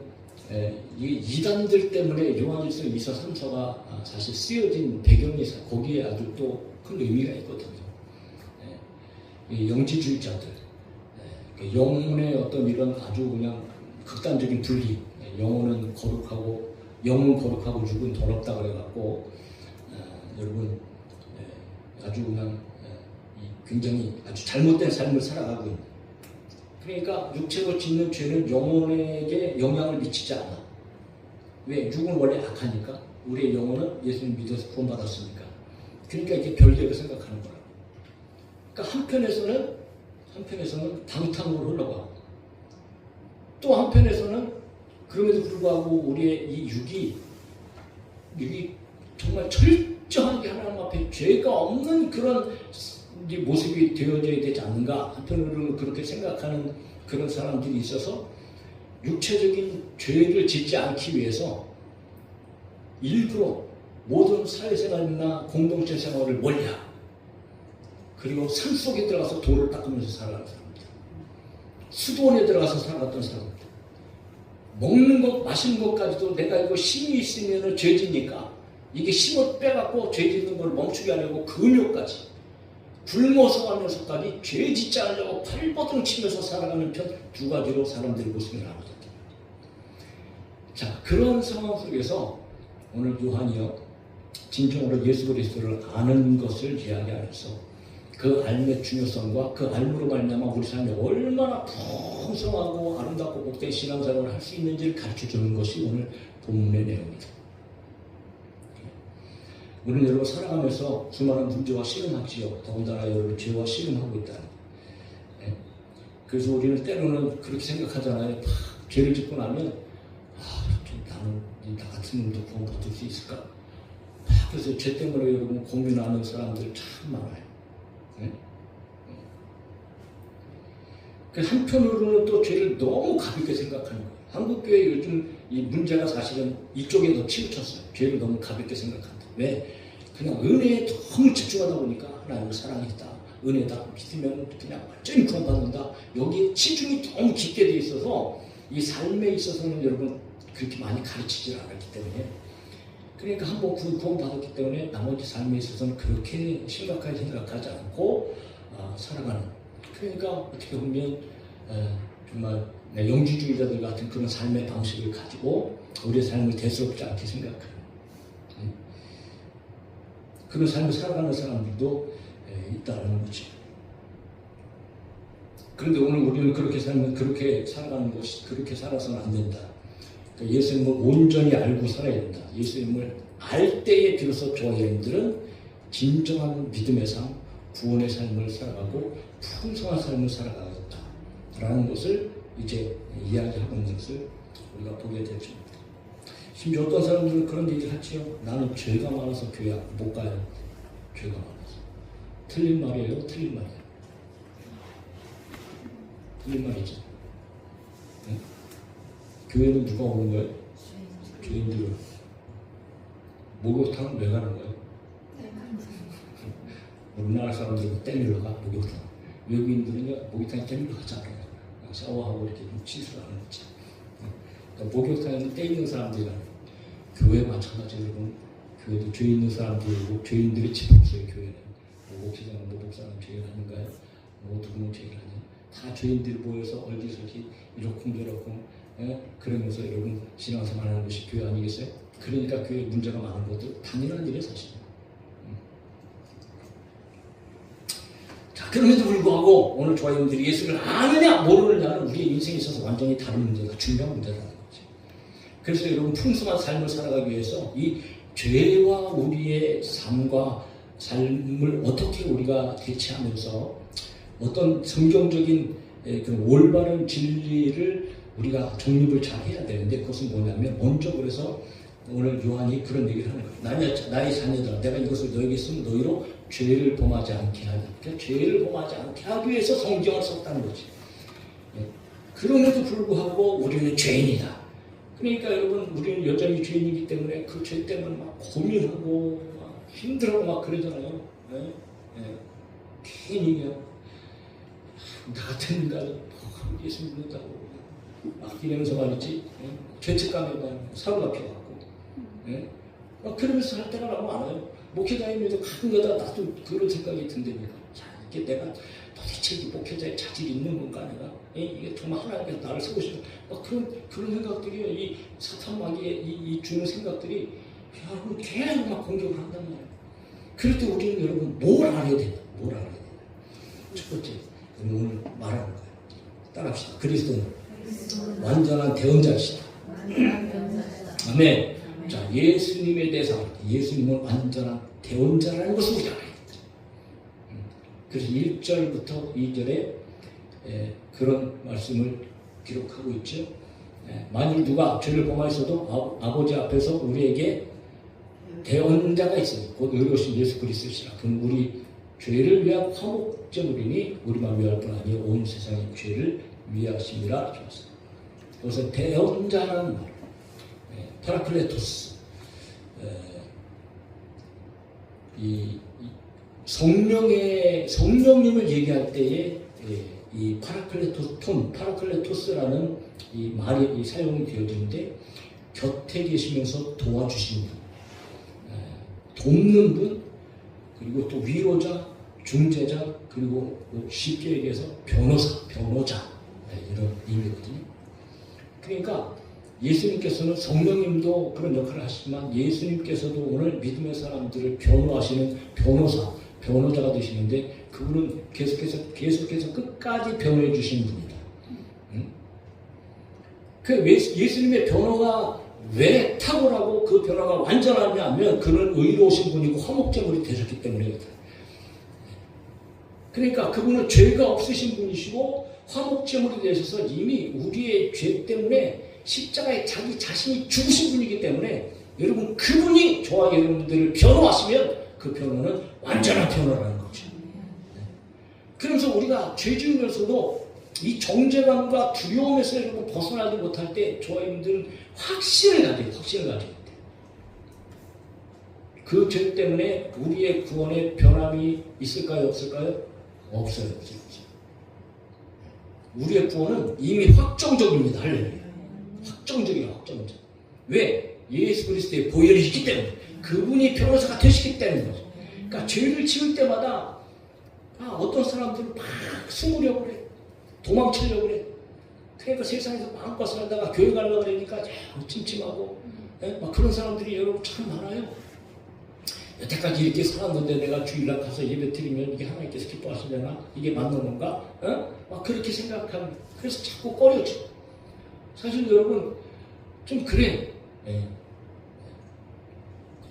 이 이단들 때문에 요한일서 2서 3서가 사실 쓰여진 배경이 거기에 아주 또 큰 의미가 있거든요. 영지주의자들, 영혼의 어떤 이런 아주 그냥 극단적인 분리, 영혼은 거룩하고 영은 거룩하고 육은 더럽다 그래갖고 여러분 아주 그냥 굉장히 아주 잘못된 삶을 살아가고 있는. 그러니까 육체로 짓는 죄는 영혼에게 영향을 미치지 않아. 왜? 육은 원래 악하니까. 우리의 영혼은 예수님 믿어서 구원받았으니까. 그러니까 이게 별개로 생각하는 거라. 그러니까 한편에서는 방탕으로 흘러가고 또 한편에서는 그럼에도 불구하고 우리의 이 육이 정말 철저하게 하나님 앞에 죄가 없는 그런 모습이 되어져야 되지 않는가. 한편으로는 그렇게 생각하는 그런 사람들이 있어서 육체적인 죄를 짓지 않기 위해서 일부러 모든 사회생활이나 공동체 생활을 멀리하고 그리고 산속에 들어가서 돌을 닦으면서 살아가는 사람들, 수도원에 들어가서 살아갔던 사람들, 먹는 것, 마시는 것까지도 내가 이거 힘이 있으면 죄지니까 이게 힘을 빼갖고 죄짓는 걸 멈추게 하려고 금요까지 굶어서 하면서까지 죄 짓지 않으려고 발버둥 치면서 살아가는 편 두 가지로 사람들이 모습이 나눠졌다. 자, 그런 상황 속에서 오늘 요한이요 진정으로 예수 그리스도를 아는 것을 이야기하면서 그 알의 중요성과 그 알므로 말미암아 우리 삶에 얼마나 풍성하고 아름답고 복된 신앙생활을 할 수 있는지를 가르쳐주는 것이 오늘 본문의 내용입니다. 우리는 여러분 살아가면서 수많은 문제와 씨름하지요. 더군다나 여러분 죄와 씨름하고 있다. 그래서 우리는 때로는 그렇게 생각하잖아요. 죄를 짓고 나면 나는 나 같은 놈도 구원받을 수 있을까? 그래서 죄 때문에 여러분 고민하는 사람들 참 많아요. 한편으로는 또 죄를 너무 가볍게 생각하는 거예요. 한국교회 요즘 이 문제가 사실은 이쪽에 더 치우쳤어요. 죄를 너무 가볍게 생각한다. 왜? 그냥 은혜에 너무 집중하다 보니까 하나님을 사랑했다. 은혜다. 믿으면 그냥 완전히 구원받는다. 여기에 치중이 너무 깊게 돼 있어서 이 삶에 있어서는 여러분 그렇게 많이 가르치지 않았기 때문에 그러니까 한번 구원받았기 때문에 나머지 삶에 있어서는 그렇게 심각하게 생각하지 않고 살아가는. 그러니까 어떻게 보면 정말 영지주의자들 같은 그런 삶의 방식을 가지고 우리의 삶을 대수롭지 않게 생각하는 그런 삶을 살아가는 사람들도 있다는 거지. 그런데 오늘 우리는 그렇게 살아가는 것이 그렇게 살아서는 안 된다. 그러니까 예수님을 온전히 알고 살아야 된다. 예수님을 알 때에 비로소 저와 여러분들은 진정한 믿음의 삶, 구원의 삶을 살아가고 풍성한 삶을 살아가겠다라는 것을 이제 이야기하고 있는 것을 우리가 보게 되죠. 심지어 어떤 사람들은 그런 얘기를 하지요. 나는 죄가 많아서 교회 못 가요. 죄가 많아서. 틀린 말이에요. 틀린 말이에요. 틀린 말이죠. 네? 교회는 누가 오는 거예요? 죄인들은. 목욕탕은 왜 가는 거예요? 우리나라 사람들은 때밀러 가, 목욕탕. 외국인들은 목욕탕에 때밀러 가지 않아요. 샤워하고 이렇게 치수하는 거지. 그러니까 목욕탕에는 때 있는 사람들이 가는 거예요. 교회 마찬가지로 교회도 죄 있는 사람들이고 죄인들이 집 없어요. 교회는. 목욕시장은 목욕사는 죄를 하는가요? 누구는 죄를 하냐? 다 죄인들이 모여서 얼기설기 이러쿵저러쿵 그러면서 여러분 신앙생활 하는 것이 교회 아니겠어요? 그러니까 교회에 문제가 많은 것도 당연한 일이에요. 사실. 자, 그럼에도 불구하고 오늘 조아님들이 예수를 아느냐 모르느냐는 우리의 인생에 있어서 완전히 다른 문제가 중요한 문제라는 거죠. 그래서 여러분 풍성한 삶을 살아가기 위해서 이 죄와 우리의 삶과 삶을 어떻게 우리가 대체하면서 어떤 성경적인 그런 올바른 진리를 우리가 정립을 잘 해야 되는데, 그것은 뭐냐면 먼저 그래서 오늘 요한이 그런 얘기를 하는 거예요. 나의 자녀들아, 내가 이것을 너에게 쓰면 너희로 죄를 범하지 않게 하기. 그러니까 죄를 범하지 않게 하기 위해서 성경을 썼다는 거지. 그럼에도 불구하고 우리는 죄인이다. 그러니까 여러분, 우리는 여전히 죄인이기 때문에 그 죄 때문에 막 고민하고 막 힘들어하고 막 그러잖아요. 괜히 그냥 나 같은 인간은 예수 믿는다고 막 이러면서 말이지, 죄책감에 사고가 펴갖고, 막 그러면서 할 때가 너무 많아요. 목회자님도 가끔가다 나도 그런 생각이 든답니다. 자, 이게 내가 도대체 이 목회자의 자질이 있는 건가, 내가 이게 정말 하나님께서 나를 세우시는 그런 생각들이요. 이 사탄마귀의 이 주는 생각들이 여러분 계속 막 공격을 한단 말이에요. 그럴 때 우리는 여러분 뭘 알아야 되나? 뭘 알아야 되나? 첫 번째, 오늘 말하는 거예요. 따라합시다. 그리스도는 완전한 대언자이시다. 아멘. 자, 예수님에 대해서 예수님은 완전한 대언자라는 것을 우리가 알아야 되죠. 그래서 1절부터 2절에 그런 말씀을 기록하고 있죠. 만일 누가 죄를 범하였어도 아버지 앞에서 우리에게 대언자가 있어요. 곧 의로우신 예수 그리스도시라. 그럼 우리 죄를 위한 화목제물이니 우리만 위할 뿐 아니요 온 세상의 죄를 위하심이라 하셨습니다. 그것은 대언자라는 말, 파라클레토스, 이 성령님을 얘기할 때에 이 파라클레토스라는 이 말이 사용이 되어지는데, 곁에 계시면서 도와주시는 분, 돕는 분, 그리고 또 위로자, 중재자, 그리고 쉽게 얘기해서 변호자 이런 의미거든요. 그러니까 예수님께서는 성령님도 그런 역할을 하시지만 예수님께서도 오늘 믿음의 사람들을 변호하시는 변호자가 되시는데, 그분은 계속해서 끝까지 변호해 주시는 분이다. 그 예수님의 변호가 왜 탁월하고 그 변화가 완전하냐면 그는 의로우신 분이고 화목제물이 되셨기 때문이거든. 그러니까 그분은 죄가 없으신 분이시고 화목제물이 되셔서 이미 우리의 죄 때문에 십자가에 자기 자신이 죽으신 분이기 때문에, 여러분 그분이 저와 여러분들을 변호하시면 그 변호는 완전한 변호라는 거죠. 그러면서 우리가 죄 지으면서도 이 정죄감과 두려움에서 여러분 벗어나지 못할 때 저와 여러분들은 확신을 가져야 돼. 그 죄 때문에 우리의 구원의 변함이 있을까요? 없을까요? 없어요. 우리의 구원은 이미 확정적입니다. 할렐루야. 확정적이에요. 왜? 예수 그리스도의 보혈이 있기 때문에, 그분이 변호사가 되시기 때문에. 그러니까 죄를 지을 때마다 어떤 사람들은 막 숨으려고 그래. 도망치려고 그래. 그러니까 세상에서 마음껏 살다가 교회 가려고 그러니까 찜찜하고, 막 그런 사람들이 여러분 참 많아요. 여태까지 이렇게 살았는데 내가 주일날 가서 예배 드리면 이게 하나님께서 기뻐하시려나? 이게 맞는 건가? 막 그렇게 생각하면, 그래서 자꾸 꺼려져. 사실 여러분 좀 그래.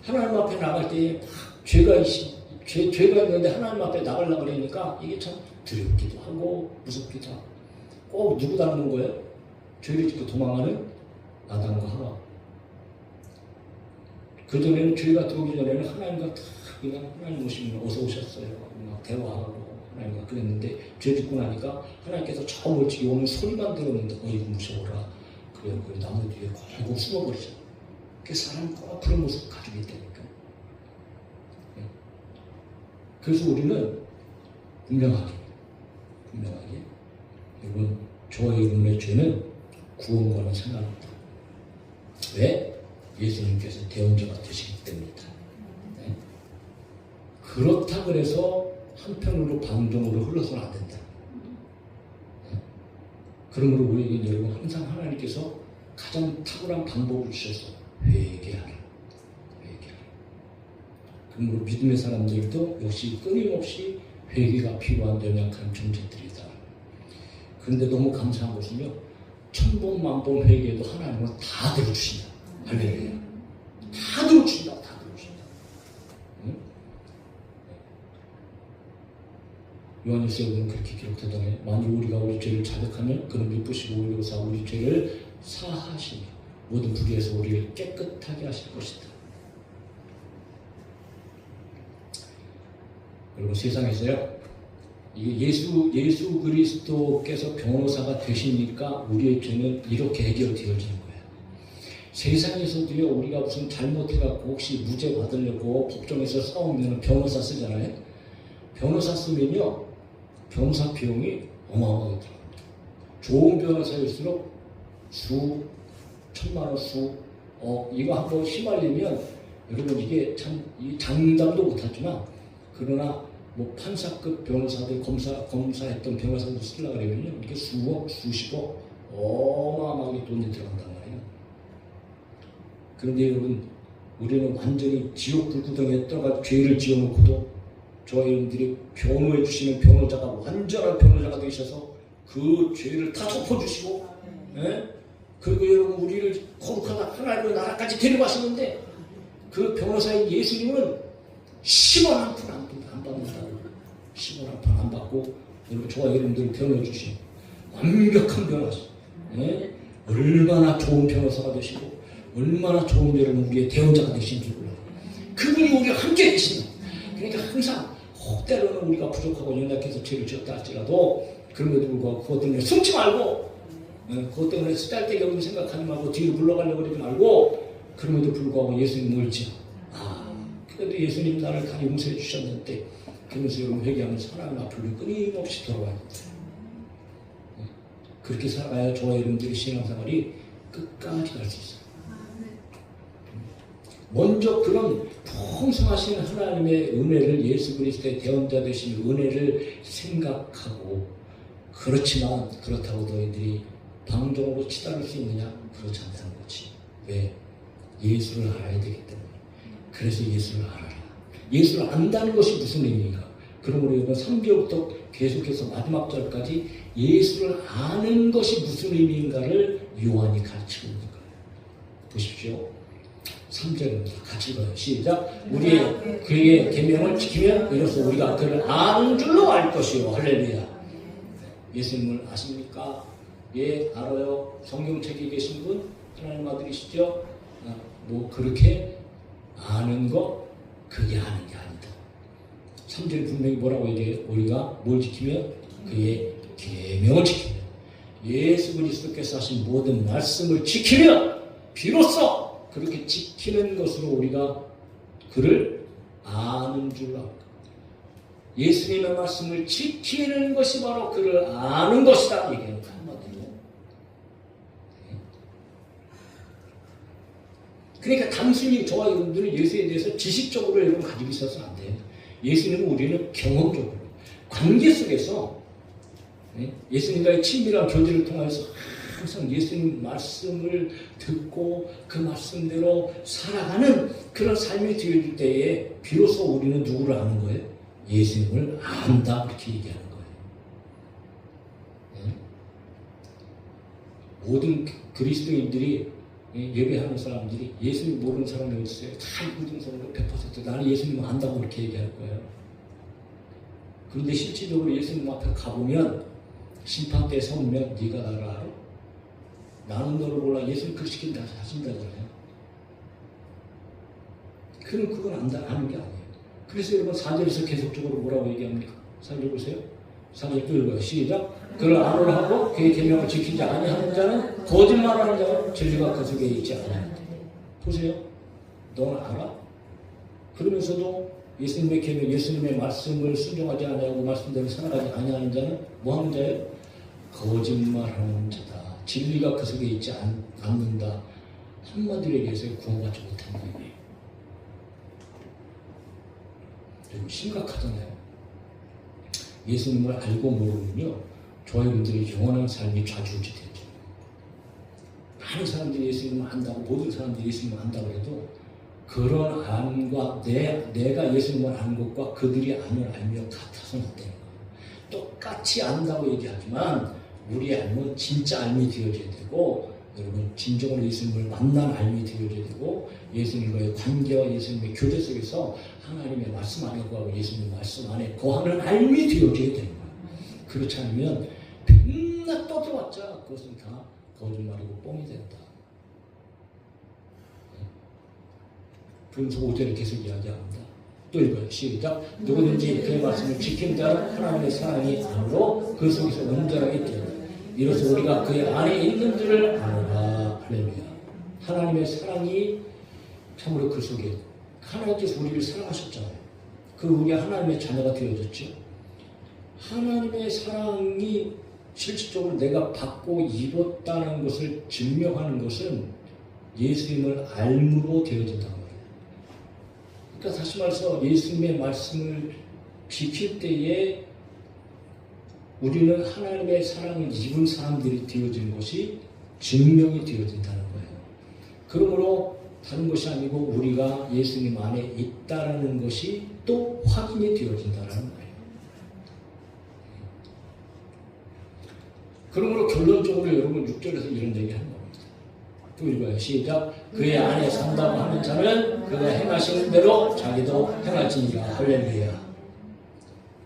하나님 앞에 나갈 때 죄가 있는데 하나님 앞에 나가려고 그러니까 이게 참 두렵기도 하고 무섭기도 하고. 꼭 누구 닮은 거예요? 죄를 짓고 도망하는 아담과 하와. 그전에는 죄가 들어오기 전에는 하나님과 다 그냥 하나님 오시면 어서 오셨어요. 막 대화하고 하나님과 그랬는데, 죄 짓고 나니까 하나님께서 저 멀찍이 오는 소리만 들었는데 어이구 무서워라. 그래요. 그 나무 뒤에 꼭 숨어버리죠. 그 사람이 꼭 그런 모습을 가지고 있다니까. 그래서 우리는 분명하게 여러분, 저와 여러분의 죄는 구원과는 상관없다. 왜? 예수님께서 대언자가 되시기 때문이다. 그렇다 그래서 한편으로 반동으로 흘러서는 안 된다. 그러므로 우리에게 여러분 항상 하나님께서 가장 탁월한 방법을 주셔서 회개하라. 그러므로 믿음의 사람들도 역시 끊임없이 회개가 필요한 연약한 존재들이다. 그런데 너무 감사한 것은요, 천번만번 회개해도 하나님은 다 들어주신다. 할렐루야. 다 들어주신다. 다 들어주신다. 응? 요한일서에는 그렇게 기록되더니 만일 우리가 우리 죄를 자백하면 그는 미쁘시고 우리 의사 우리 죄를 사하시며 모든 불의에서 우리를 깨끗하게 하실 것이다. 여러분, 세상에서요, 예수 그리스도께서 변호사가 되시니까 우리의 죄는 이렇게 해결되어지는 거예요. 세상에서도요, 우리가 무슨 잘못해갖고 혹시 무죄 받으려고 법정에서 싸우면 변호사 쓰잖아요. 변호사 쓰면요, 변호사 비용이 어마어마하게 들어갑니다. 좋은 변호사일수록 천만 원, 이거 한번 휘말리면 여러분 이게 참 장담도 못하지만, 그러나 뭐 판사급 변호사들 검사했던 변호사들 쓰려고 그러면요, 이렇게 수억, 수십억 어마어마하게 돈이 들어간단 말이에요. 그런데 여러분, 우리는 완전히 지옥 불구덩이에 들어가 죄를 지어놓고도 저와 여러분들이 변호해 주시는 변호자가 완전한 변호자가 되셔서 그 죄를 다 덮어주시고, 예? 그리고 여러분 우리를 거룩하다 하나님의 나라까지 데려가시는데, 그 변호사인 예수님은 10원 한 푼 안 받는다고. 10원 한 푼 안 받고 여러분, 저와 여러분들을 변호해 주신 완벽한 변호사. 예? 얼마나 좋은 변호사가 되시고 얼마나 좋은 여러분 우리의 대원자가 되신지 몰라요. 그분이 우리와 함께 계시는. 그러니까 항상 때로는 우리가 부족하고 연약해서 죄를 지었다 할지라도, 그럼에도 불구하고 그것 때문에 숨지 말고, 그것 때문에 쓰잘데기 없는 생각하지 말고 뒤로 물러가려고 그러지 말고, 그럼에도 불구하고 예수님 멀지. 그래도 예수님 나를 다 용서해 주셨는데, 그러면서 여러분 회개하면서 하나님 앞으로 끊임없이 돌아와야 돼요. 그렇게 살아가야 저와 여러분들의 신앙생활이 끝까지 갈 수 있어요. 먼저 그런 풍성하신 하나님의 은혜를, 예수 그리스도의 대언자 되신 은혜를 생각하고, 그렇지만 그렇다고 너희들이 방종으로 치달을 수 있느냐? 그렇지 않다는 거지. 왜? 예수를 알아야 되기 때문에. 그래서 예수를 알아라. 예수를 안다는 것이 무슨 의미인가? 그러므로 이번 3개월부터 계속해서 마지막 절까지 예수를 아는 것이 무슨 의미인가를 요한이 가르치고 있는 거예요. 보십시오. 3절입니다. 같이 읽어요. 시작. 우리 그의 계명을 지키면 이로써 우리가 그를 아는 줄로 알 것이요. 할렐루야. 예수님을 아십니까? 예, 알아요. 성경책에 계신 분, 하나님 아들이시죠? 뭐 그렇게 아는 거, 그게 아는 게 아니다. 3절에 분명히 뭐라고 얘기해요? 우리가 뭘 지키면? 그의 계명을 지키면. 예수 그리스도께서 하신 모든 말씀을 지키면 비로소 그렇게 지키는 것으로 우리가 그를 아는 줄로 합니다. 예수님의 말씀을 지키는 것이 바로 그를 아는 것이다. 얘기해요. 한마디로. 그러니까 단순히 저와 여러분들은 예수에 대해서 지식적으로 여러분 가지고 있어서는 안 돼요. 예수님은 우리는 경험적으로, 관계 속에서 예수님과의 친밀한 교제를 통해서 항상 예수님 말씀을 듣고 그 말씀대로 살아가는 그런 삶이 되어질 때에 비로소 우리는 누구를 아는 거예요? 예수님을 안다. 그렇게 얘기하는 거예요. 모든 그리스도인들이, 예배하는 사람들이 예수님 모르는 사람이 있어요. 다 모든 사람들 100% 나는 예수님을 안다고 그렇게 얘기할 거예요. 그런데 실질적으로 예수님 앞에 가보면 심판 때 서면 네가 나를 알아? 나는 너를 몰라. 예수님 그렇게 하신다잖아요. 그건 아는 게 아니에요. 그래서 여러분 4절에서 계속적으로 뭐라고 얘기합니까? 4절 보세요. 4절 또 읽어요. 시작. 그를 아노라 하고 그의 계명을 지키지 아니하는 자는, 거짓말하는 자는 진리가 그 속에 있지 않아요. 보세요. 너는 알아? 그러면서도 예수님의 계명, 예수님의 말씀을 순종하지 아니하고 말씀대로 살아가지 아니하는 자는 뭐 하는 자예요? 거짓말하는 자다. 진리가 그 속에 있지 않는다. 한마디로 얘기해서 구원받지 못한다. 좀 심각하잖아요. 예수님을 알고 모르면요, 저희 분들이 영원한 삶이 좌지우지되죠. 많은 사람들이 예수님을 안다고, 모든 사람들이 예수님을 안다고 해도 그런 안과 내가 예수님을 아는 것과 그들이 아는 알며 같아서는 안 되는 거예요. 똑같이 안다고 얘기하지만 우리 알면 진짜 알미 되어져야 되고, 여러분 진정으로 예수님을 만난 알미 되어져야 되고, 예수님과의 관계와 예수님의 교제 속에서 하나님의 말씀 안에 거하고 예수님의 말씀 안에 거하는 알미 되어져야 되는 거예요. 그렇지 않으면 맨날 떠들어왔자 그것은 다 거짓말이고 뻥이 된다. 그러면서 5절에 계속 이야기합니다. 또 읽어요. 시작. 누구든지 그의 말씀을 지킨 자는 하나님의 사랑이 안으로 그 속에서 온전하게 되었다. 이로써 우리가 그의 안에 있는 줄을 아노라. 할렐루야. 하나님의 사랑이 참으로 그 속에, 하나님께서 우리를 사랑하셨잖아요. 그 우리가 하나님의 자녀가 되어졌죠. 하나님의 사랑이 실질적으로 내가 받고 입었다는 것을 증명하는 것은 예수님을 알므로 되어진다는 거예요. 그러니까 다시 말해서 예수님의 말씀을 지킬 때에 우리는 하나님의 사랑을 입은 사람들이 되어진 것이 증명이 되어진다는 거예요. 그러므로 다른 것이 아니고 우리가 예수님 안에 있다는 것이 또 확인이 되어진다는 거예요. 그러므로 결론적으로 여러분 6절에서 이런 얘기하는 겁니다. 또 읽어요. 시작. 그의 안에 산다고 하는 자는 그가 행하시는 대로 자기도 행할지니라. 할렐루야.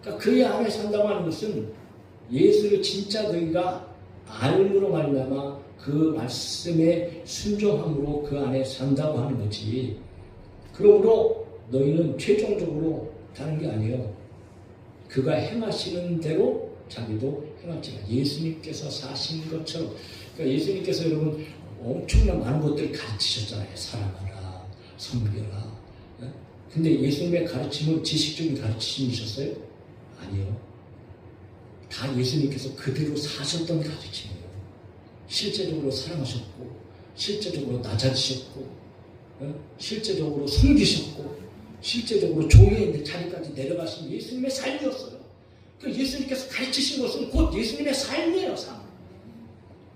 그러니까 그의 안에 산다고 하는 것은 예수를 진짜 너희가 알므로 말미암아 그 말씀에 순종함으로 그 안에 산다고 하는 거지. 그러므로 너희는 최종적으로 다른 게 아니에요. 그가 행하시는 대로 자기도 행할지라. 예수님께서 사신 것처럼. 그러니까 예수님께서 여러분 엄청난 많은 것들을 가르치셨잖아요. 사랑하라, 섬겨라. 근데 예수님의 가르침은 지식적인 가르침이셨어요? 아니요. 다 예수님께서 그대로 사셨던 가르침이에요. 실제적으로 사랑하셨고, 실제적으로 낮아지셨고, 실제적으로 섬기셨고, 실제적으로 종에 있는 자리까지 내려가신 예수님의 삶이었어요. 그 예수님께서 가르치신 것은 곧 예수님의 삶이에요, 삶.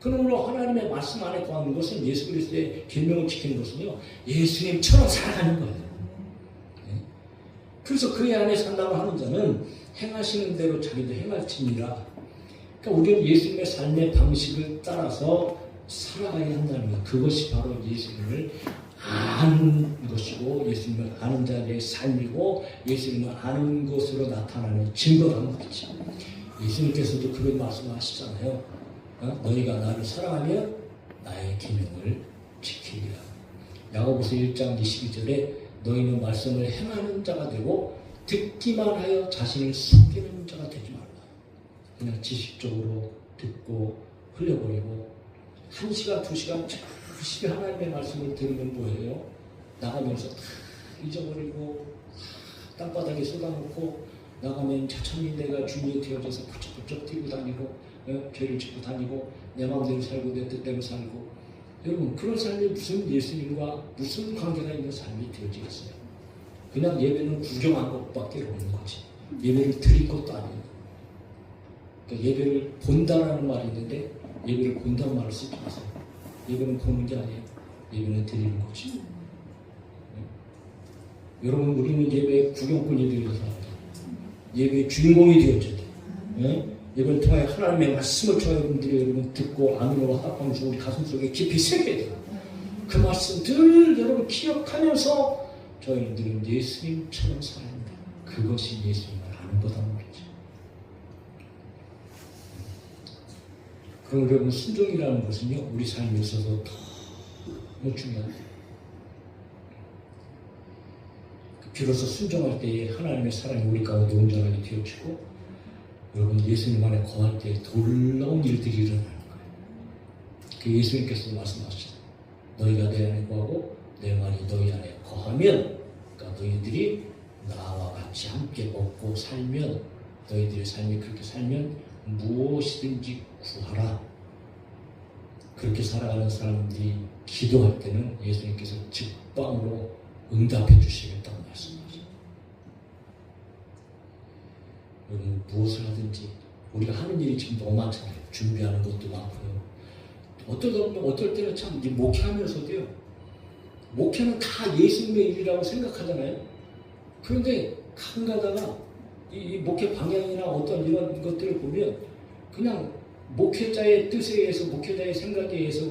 그러므로 하나님의 말씀 안에 거하는 것은 예수 그리스도의 계명을 지키는 것은요, 예수님처럼 살아가는 거예요. 그래서 그의 안에 산다고 하는 자는 행하시는 대로 자기도 행할지니라. 그러니까 우리는 예수님의 삶의 방식을 따라서 살아가야 한다는 것. 그것이 바로 예수님을 아는 것이고 예수님을 아는 자의 삶이고 예수님을 아는 것으로 나타나는 증거라는 거죠. 예수님께서도 그런 말씀을 하시잖아요. 너희가 나를 사랑하면 나의 계명을 지키리라. 야고보서 1장 22절에 너희는 말씀을 행하는 자가 되고 듣기만 하여 자신을 숨기는 자가 되지 말라. 그냥 지식적으로 듣고 흘려버리고 1시간, 2시간 열심히 하나님의 말씀을 들으면 뭐예요? 나가면서 다 잊어버리고 땅바닥에 쏟아놓고 나가면 자천히 내가 주인이 되어져서 부쩍부쩍 뛰고 다니고 죄를 짓고 다니고 내 마음대로 살고 내 뜻대로 살고. 여러분 그런 삶이 무슨 예수님과 무슨 관계가 있는 삶이 되어지겠어요? 그냥 예배는 구경한 것밖에 없는 거지. 예배를 드릴 것도 아니에요. 그러니까 예배를 본다라는 말이 있는데 예배를 본다는 말을 쓰지 마세요. 예배는 보는 게 아니에요. 예배는 드리는 거지. 여러분 우리는 예배의 구경꾼이 되어서 합니다. 예배의 주인공이 되어져야 돼요. 예배를 통해 하나님의 말씀을 통해 여러분들이 여러분 듣고 아멘으로 화답하면서 우리 가슴속에 깊이 새겨야 돼요. 그 말씀 늘 여러분 기억하면서 저희들은 예수님처럼 살아야 합니다. 그것이 예수님을 아는 거다 말이죠. 그럼 여러분 순종이라는 것은요 우리 삶에 있어서 너무 중요합니다. 비로소 순종할 때에 하나님의 사랑이 우리 가운데 온전하게 되어지고 여러분 예수님 안에 거할 때 놀라운 일들이 일어나는 거예요. 그 예수님께서도 말씀하셨죠. 너희가 내 안에 거하고 내 말이 너희 안에 거하면, 그러니까 너희들이 나와 같이 함께 먹고 살면, 너희들의 삶이 그렇게 살면 무엇이든지 구하라. 그렇게 살아가는 사람들이 기도할 때는 예수님께서 직방으로 응답해 주시겠다고 말씀하셨어요. 여러분 무엇을 하든지 우리가 하는 일이 지금 너무 많잖아요. 준비하는 것도 많고요. 어떨 때는 참 목회하면서도요. 목회는 다 예수님의 일이라고 생각하잖아요. 그런데 가끔 가다가 이 목회 방향이나 어떤 이런 것들을 보면 그냥 목회자의 뜻에 의해서, 목회자의 생각에 의해서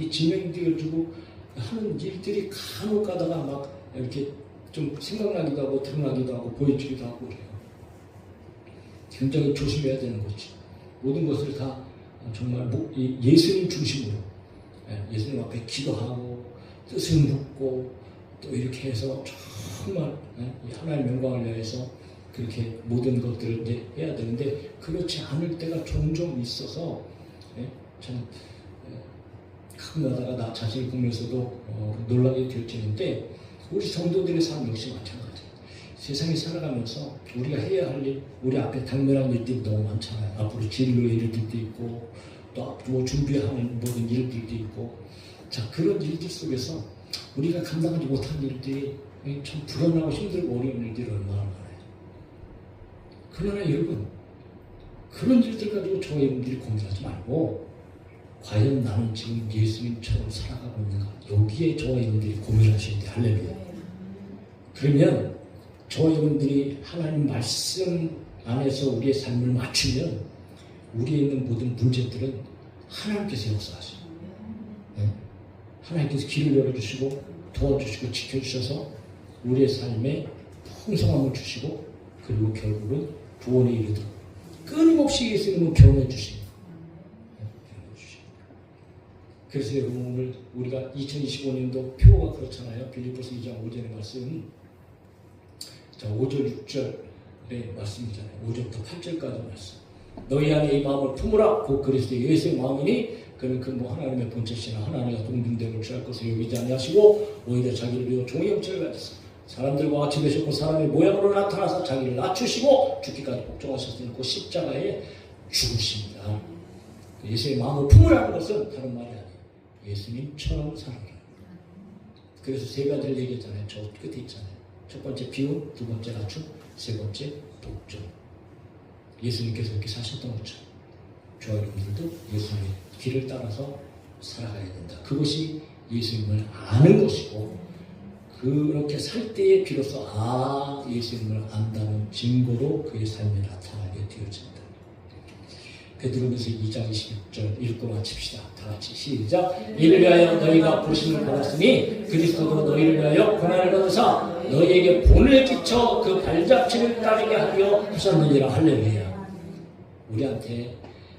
지명들을 주고 하는 일들이 간혹 가다가 막 이렇게 좀 생각나기도 하고 드러나기도 하고 보여주기도 하고 그래요. 굉장히 조심해야 되는 거지. 모든 것을 다 정말 예수님 중심으로, 예수님 앞에 기도하고 뜻을 묻고 또 이렇게 해서 정말 하나님의 영광을 위해서 그렇게 모든 것들을 이제 해야 되는데, 그렇지 않을 때가 종종 있어서 참 가끔 가다가 나 자신을 보면서도 놀라게 되어지는데, 우리 성도들의 삶 역시 마찬가지예요. 세상에 살아가면서 우리가 해야 할 일, 우리 앞에 당면한 일들이 너무 많잖아요. 앞으로 진로의 일들도 있고 또 앞으로 준비하는 모든 일들도 있고, 자, 그런 일들 속에서 우리가 감당하지 못한 일들이 참 불안하고 힘들고 어려운 일들이 얼마나 많아요. 그러나 여러분, 그런 일들 가지고 저와 여러분들이 고민하지 말고, 과연 나는 지금 예수님처럼 살아가고 있는가? 여기에 저와 여러분들이 고민하셔야 돼요. 할렐루야. 그러면 저와 여러분들이 하나님 말씀 안에서 우리의 삶을 맞추면 우리에 있는 모든 문제들은 하나님께서 역사하셔요. 하나님께서 길을 열어주시고 도와주시고 지켜주셔서 우리의 삶에 풍성함을 주시고, 그리고 결국은 구원에 이르도록 끊임없이 예수님은 경험해 주시고. 그래서 여러분, 오늘 우리가 2025년도 표가 그렇잖아요. 빌립보서 2장 5절의 말씀, 자 5절 6절의 말씀이잖아요. 5절부터 8절까지 말씀. 너희 안에 이 마음을 품으라. 곧 그리스도 예수의 마음이니 그는 그 하나님의 본체시나 하나님과 동등됨을 취할 것을 여기지 아니하시고 오히려 자기를 비워 종의 형체를 가졌어. 사람들과 같이 되셨고 사람의 모양으로 나타나서 자기를 낮추시고 죽기까지 복종하셨으니 그 십자가에 죽으십니다. 예수의 마음을 품으라는 것은 다른 말이 아니에요. 예수님처럼 살아라. 그래서 세 가지를 얘기했잖아요. 저 끝에 있잖아요. 첫 번째 비움, 두 번째 낮춤, 세 번째 복종. 예수님께서 이렇게 사셨던 것처럼 저와 여러분들도 예수님의 길을 따라서 살아가야 된다. 그것이 예수님을 아는 것이고, 그렇게 살 때에 비로소 예수님을 안다는 증거로 그의 삶에 나타나게 되어진다. 베드로전서 2장 26절 읽고 마칩시다. 다 같이 시작. 이를 위하여 너희가 부르심을 받았으니 그리스도도 너희를 위하여 고난을 받으사 너희에게 본을 끼쳐 그 발자취를 따르게 하려 하셨느니라. 할렐루야. 우리한테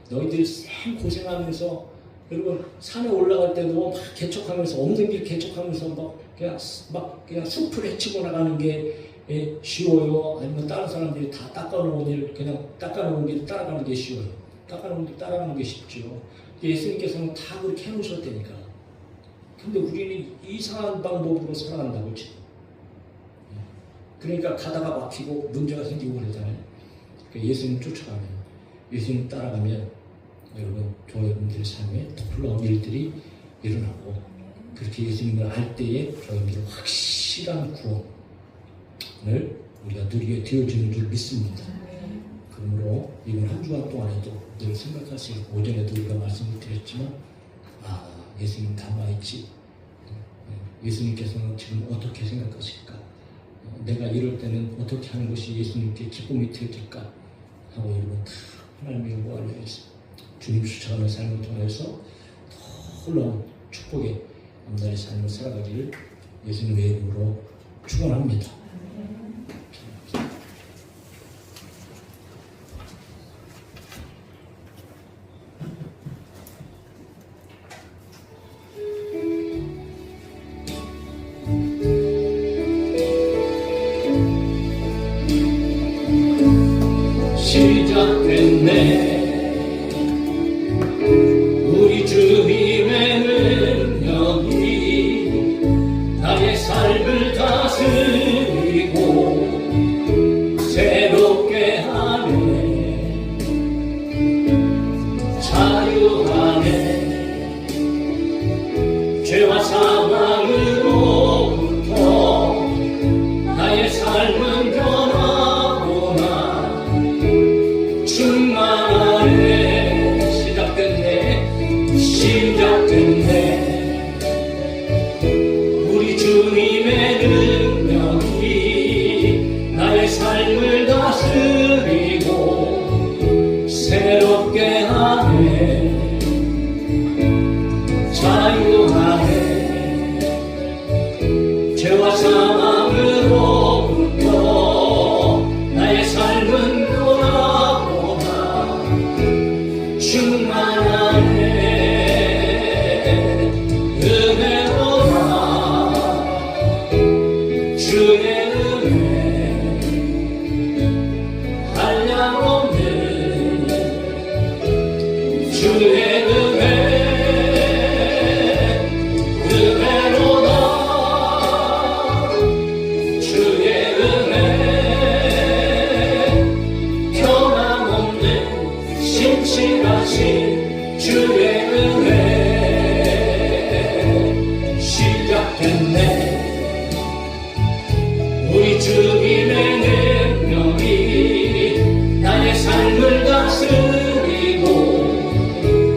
너희들이 참 고생하면서, 여러분 산에 올라갈 때도 막 개척하면서, 없는 길 개척하면서 그냥 숲을 헤치고 나가는 게 쉬워요? 아니면 다른 사람들이 다 닦아놓은 일, 그냥 닦아놓은 길 따라가는 게 쉬워요? 닦아놓은 길 따라가는 게 쉽죠. 예수님께서는 다 그렇게 해놓으셨다니까. 근데 우리는 이상한 방법으로 살아간다고 지금. 그러니까 가다가 막히고 문제가 생기고 그러잖아요. 그러니까 예수님 쫓아가면, 예수님 따라가면 여러분, 저와 여러분들의 삶에 더 놀라운 일들이 일어나고, 그렇게 예수님을 알 때에 저와 여러분들은 확실한 구원을 우리가 누리게 되어지는 줄 믿습니다. 그러므로 이번 한 주간 동안에도 늘 생각하세요. 오전에도 우리가 말씀을 드렸지만, 예수님 남아있지. 예수님께서는 지금 어떻게 생각하실까? 내가 이럴 때는 어떻게 하는 것이 예수님께 기쁨이 되어질까? 하고 여러분 다 하나님의 영광을 위해서 주님 쫓아가는 삶을 통해서 더 놀라운 축복의 남달의 삶을 살아가기를 예수님의 이름으로 축원합니다. 시작됐네. 우리 주님의 능력이 나의 삶을 다스리고 새롭게 하네. 자유하네. 죄와 사망으로부터 나의 삶은 변하구나. 충만한 주의 은혜로다. 주의 은혜 변함없는 신실하신 주의 은혜 시작됐네. 우리 주님의 능력이 나의 삶을 다스리고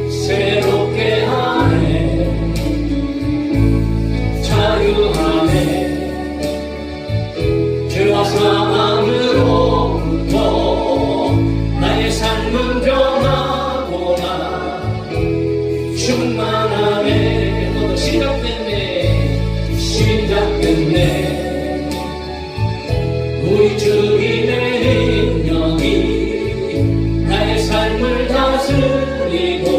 새롭게 하네. 자유하네. 죄와 사망으로부터 나의 삶은 변하구나. 충만하네. 너도 시작됐네. 시작됐네. 우리 주님의 능력이 나의 삶을 다스리고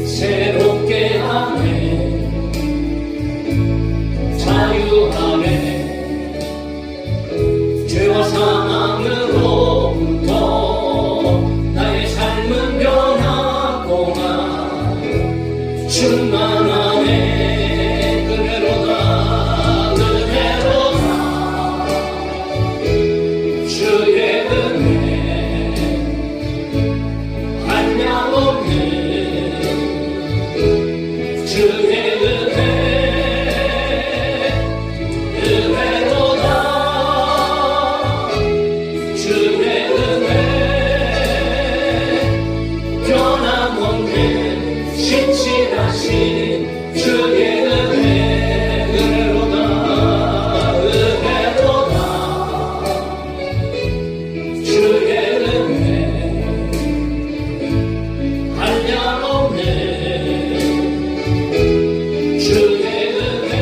새롭게 하네. 자유하네. 죄와 사망으로부터 나의 삶은 변하구나. 충만하네. 은혜로다. 은혜로다. 주의 은혜 한량없는 주의 은혜 은혜로다. 주의 은혜 변함없는 신실하신 주의 은혜 은혜로다. 은혜로다. 주의 은혜 한량없네. 주의 은혜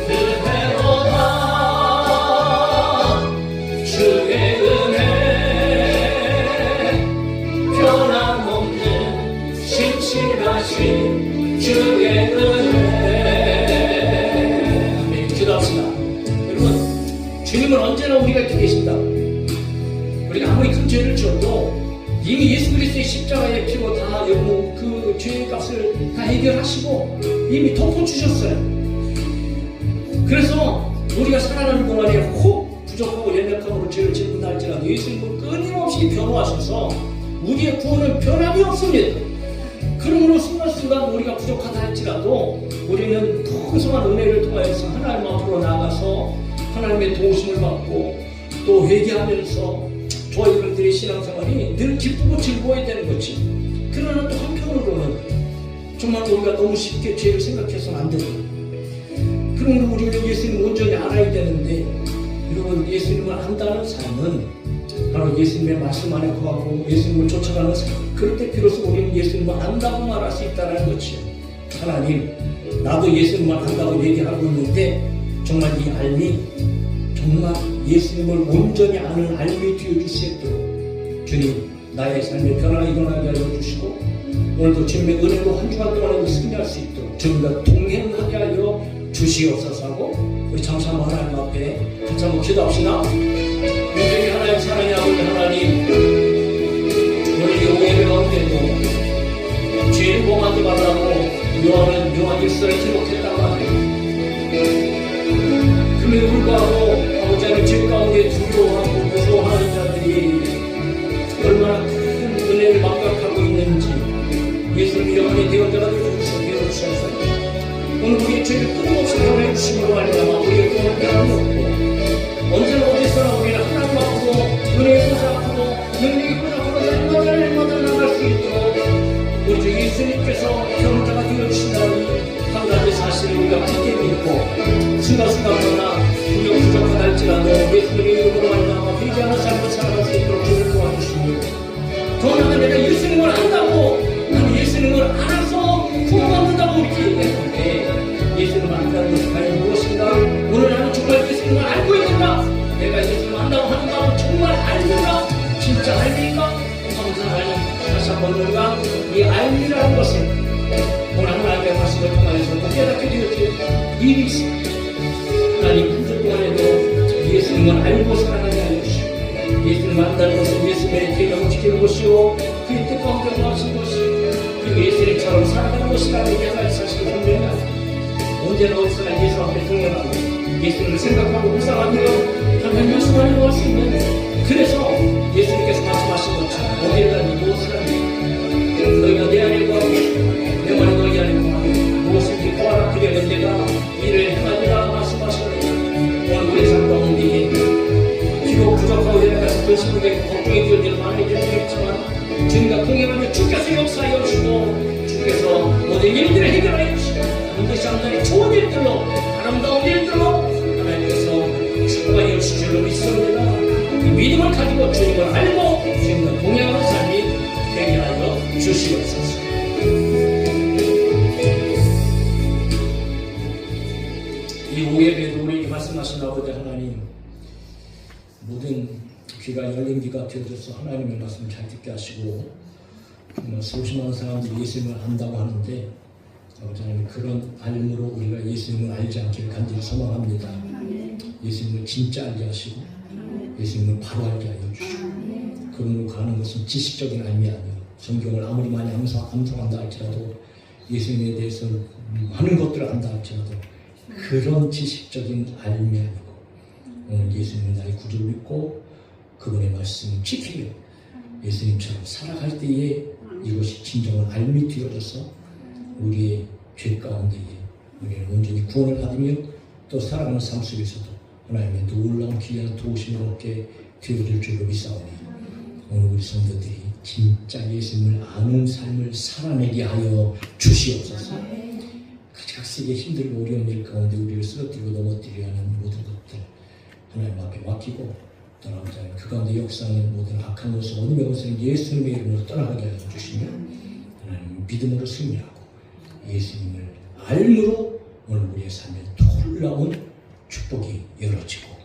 은혜로다. 주의 은혜 변함없는 신실하신 주의 은혜. 아멘. 기도합시다. 여러분, 주님은 언제나 우리가 곁에 계신다. 우리가 아무리 큰 죄를 지어도 이미 예수 그리스도의 십자가의 피로 다 그 죄의 값을 다 해결하시고 이미 덮어주셨어요. 그래서 우리가 살아가는 동안에 혹 부족하고 연약함으로 죄를 짓는다 할지라도 예수님은 끊임없이 변호하셔서 우리의 구원은 변함이 없습니다. 그러므로 순간순간 우리가 부족하다 할지라도 우리는 풍성한 은혜를 통하여서 하나님 앞으로 나가서 하나님의 도우심을 받고 또 회개하면서 저와 여러분들의 신앙생활이 늘 기쁘고 즐거워야 되는 거지. 그러나 또 한편으로는 정말 우리가 너무 쉽게 죄를 생각해서는 안 되는 거예요. 그러므로 우리는 예수님을 온전히 알아야 되는데, 여러분, 예수님을 안다는 삶은 바로 예수님의 말씀 안에 거하고 예수님을 쫓아가는 삶. 그럴 때 비로소 우리는 예수님을 안다고 말할 수 있다는 거지요. 하나님, 나도 예수님을 안다고 얘기하고 있는데 정말 이 알미, 정말 예수님을 온전히 아는 알미 되어줄 수 있도록 주님, 나의 삶의 변화가 일어나게 알려주시고 오늘도 주님의 은혜로 한 주간 동안에도 승리할 수 있도록 주님과 동행하게 하여 주시옵소서 하고 우리 잠시 한번 하나님 앞에 같이 한번 기도합시다.永하나님 사랑의 아버지 하나님, 오늘 이 오해의 가운데도 죄를 범하지 말라고 요한 일서를 기록했단 말이에요. 그럼에도 불구하고 아버지 하나님 죄 가운데 두려워하고 무서워하는 자들이 얼마나 큰 은혜를 망각하고 있는지 예수님 영원히 대원자가 되어주셔서 오늘 우리의 죄를 끊임없이 변화해 주심으로 말미암아 우리의 구원을 변함없고 언제나 어디서나 우리는 하나님 앞으로 은혜의 보좌 앞으로 능력의 보좌 앞으로 날마다 나갈 수 있도록 우리 주 예수님께서 경자가 되어주신다는 한 가지 사실을 우리가 굳게 믿고 순간순간마다 우리가 부족하다 할지라도 예수님의 이름으로 말미암아 회개하는 삶을 살아갈 수 있도록 주를 도와주시니 더 나아가 내가 예수님을 안다고 나는 예수님을 알아서 구원받는다고 이렇게 얘기했는데 예수님을 안다는 것이 과연 무엇인가? 오늘 나는 정말 예수님을 알고 있는가? 내가 예수님을 안다고 하는 마음은 정말 알는가? 진짜 알니까? 하면서 하나님 다시 한번 우리가 이 알미라는 것을 오늘 하나님의 말씀을 통하여서 깨닫게 되었지. 일이 있습니다. 하나님 한 주 동안에도 예수님을 알고 살아가게 하여 주시고 예수님을 안다는 것은 예수 예수님의 계명을 지키는 것이요 그의 뜻 가운데 거하신 것이 그리고 예수님처럼 살아가는 것이라는 얘기가 사실 분명히 언제나 어디서나 예수 앞에 동행하고 예수님을 생각하고 묵상하며 하나님을 수고하는 수 있는 그래서 예수님께서 말씀하신 것처럼 어디를 가니 무엇을 하니 너희가 내 안에 거하고 내 말이 너희 안에 거하고 무엇을 구하라 그리하면 내가 이를 행하리라 말씀하시거든요. 오늘 우리 삶 가운데 비록 부족하고 내려가서 근심되고 걱정이 들 때는 많이 되겠지만 주님과 동행하며 주께서 역사하여 주시고 주께서 모든 일들을 해결하여 주시고 반드시 하나님의 좋은 일들로 아름다운 일들로 하나님께서 축복하여 주실 줄로 믿습니다. 이 믿음을 가지고 주님을 알고 주님과 동행하는 삶이 되게 하여 주시옵소서. 이 오예배도 우리에게 말씀하신 아버지 하나님 모든 귀가 열린 귀가 되어져서 하나님의 말씀을 잘 듣게 하시고 정말 수십 많은 사람들이 예수님을 안다고 하는데 아버지 하나님 그런 알므로 우리가 예수님을 알지 않기를 간절히 소망합니다. 예수님을 진짜 알게 하시고 예수님을 바로 알게 하여 주시고 그런으로 가는 것은 지식적인 알미 아니요 성경을 아무리 많이 암송한다 할지라도 예수님에 대해서 많은 것들을 안다 할지라도 그런 지식적인 알미 아니고 오늘 예수님은 나의 구주를 믿고 그분의 말씀을 지키며 예수님처럼 살아갈 때에 이것이 진정한 알미 되어져서 우리의 죄 가운데에 우리는 온전히 구원을 받으며 또 살아가는 삶 속에서도 하나님의 놀라운 귀한 도우심을 얻게 되어질 줄로 믿사오니 오늘 우리 성도들이 진짜 예수님을 아는 삶을 살아내게 하여 주시옵소서. 각색의 힘들고 어려운 일 가운데 우리를 쓰러뜨리고 넘어뜨리려 하는 모든 것들 하나님 앞에 맡기고 떠나고자 하는 그 가운데 역사하는 모든 악한 것을 어둠의 것을 예수님의 이름으로 떠나가게 하여 주시며 하나님 믿음으로 승리하고 예수님을 알므로 오늘 우리의 삶에 놀라운 축복이 열어지고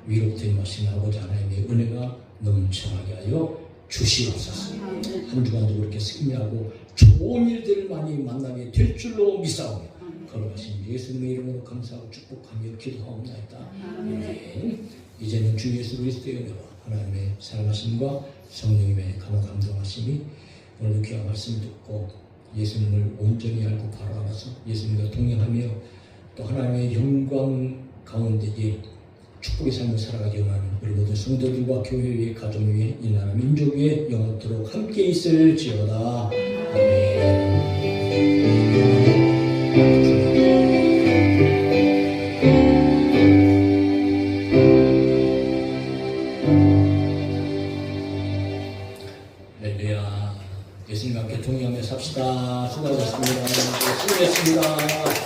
위로부터 임하신 아버지 하나님의 은혜가 넘쳐나게 하여 주시옵소서. 한 주간도 그렇게 승리하고 좋은 일들을 많이 만나게 될 줄로 믿사오며 걸어가신 예수님의 이름으로 감사하고 축복하며 기도하옵나이다. 아멘. 이제는 주 예수 그리스도의 은혜와 하나님의 사랑하심과 성령님의 감동하심이 오늘 귀한 말씀을 듣고 예수님을 온전히 알고 바로 알아서 예수님과 동행하며 또 하나님의 영광 가운데에 축복의 삶을 살아가기 원하는 우리 모든 성도들과 교회 위에 가정 위에 이 나라 민족 위에 영원토록 함께 있을지어다. 아멘. 할렐루야. 예수님과 함께 동행하며 삽시다. 수고하셨습니다. 수고했습니다.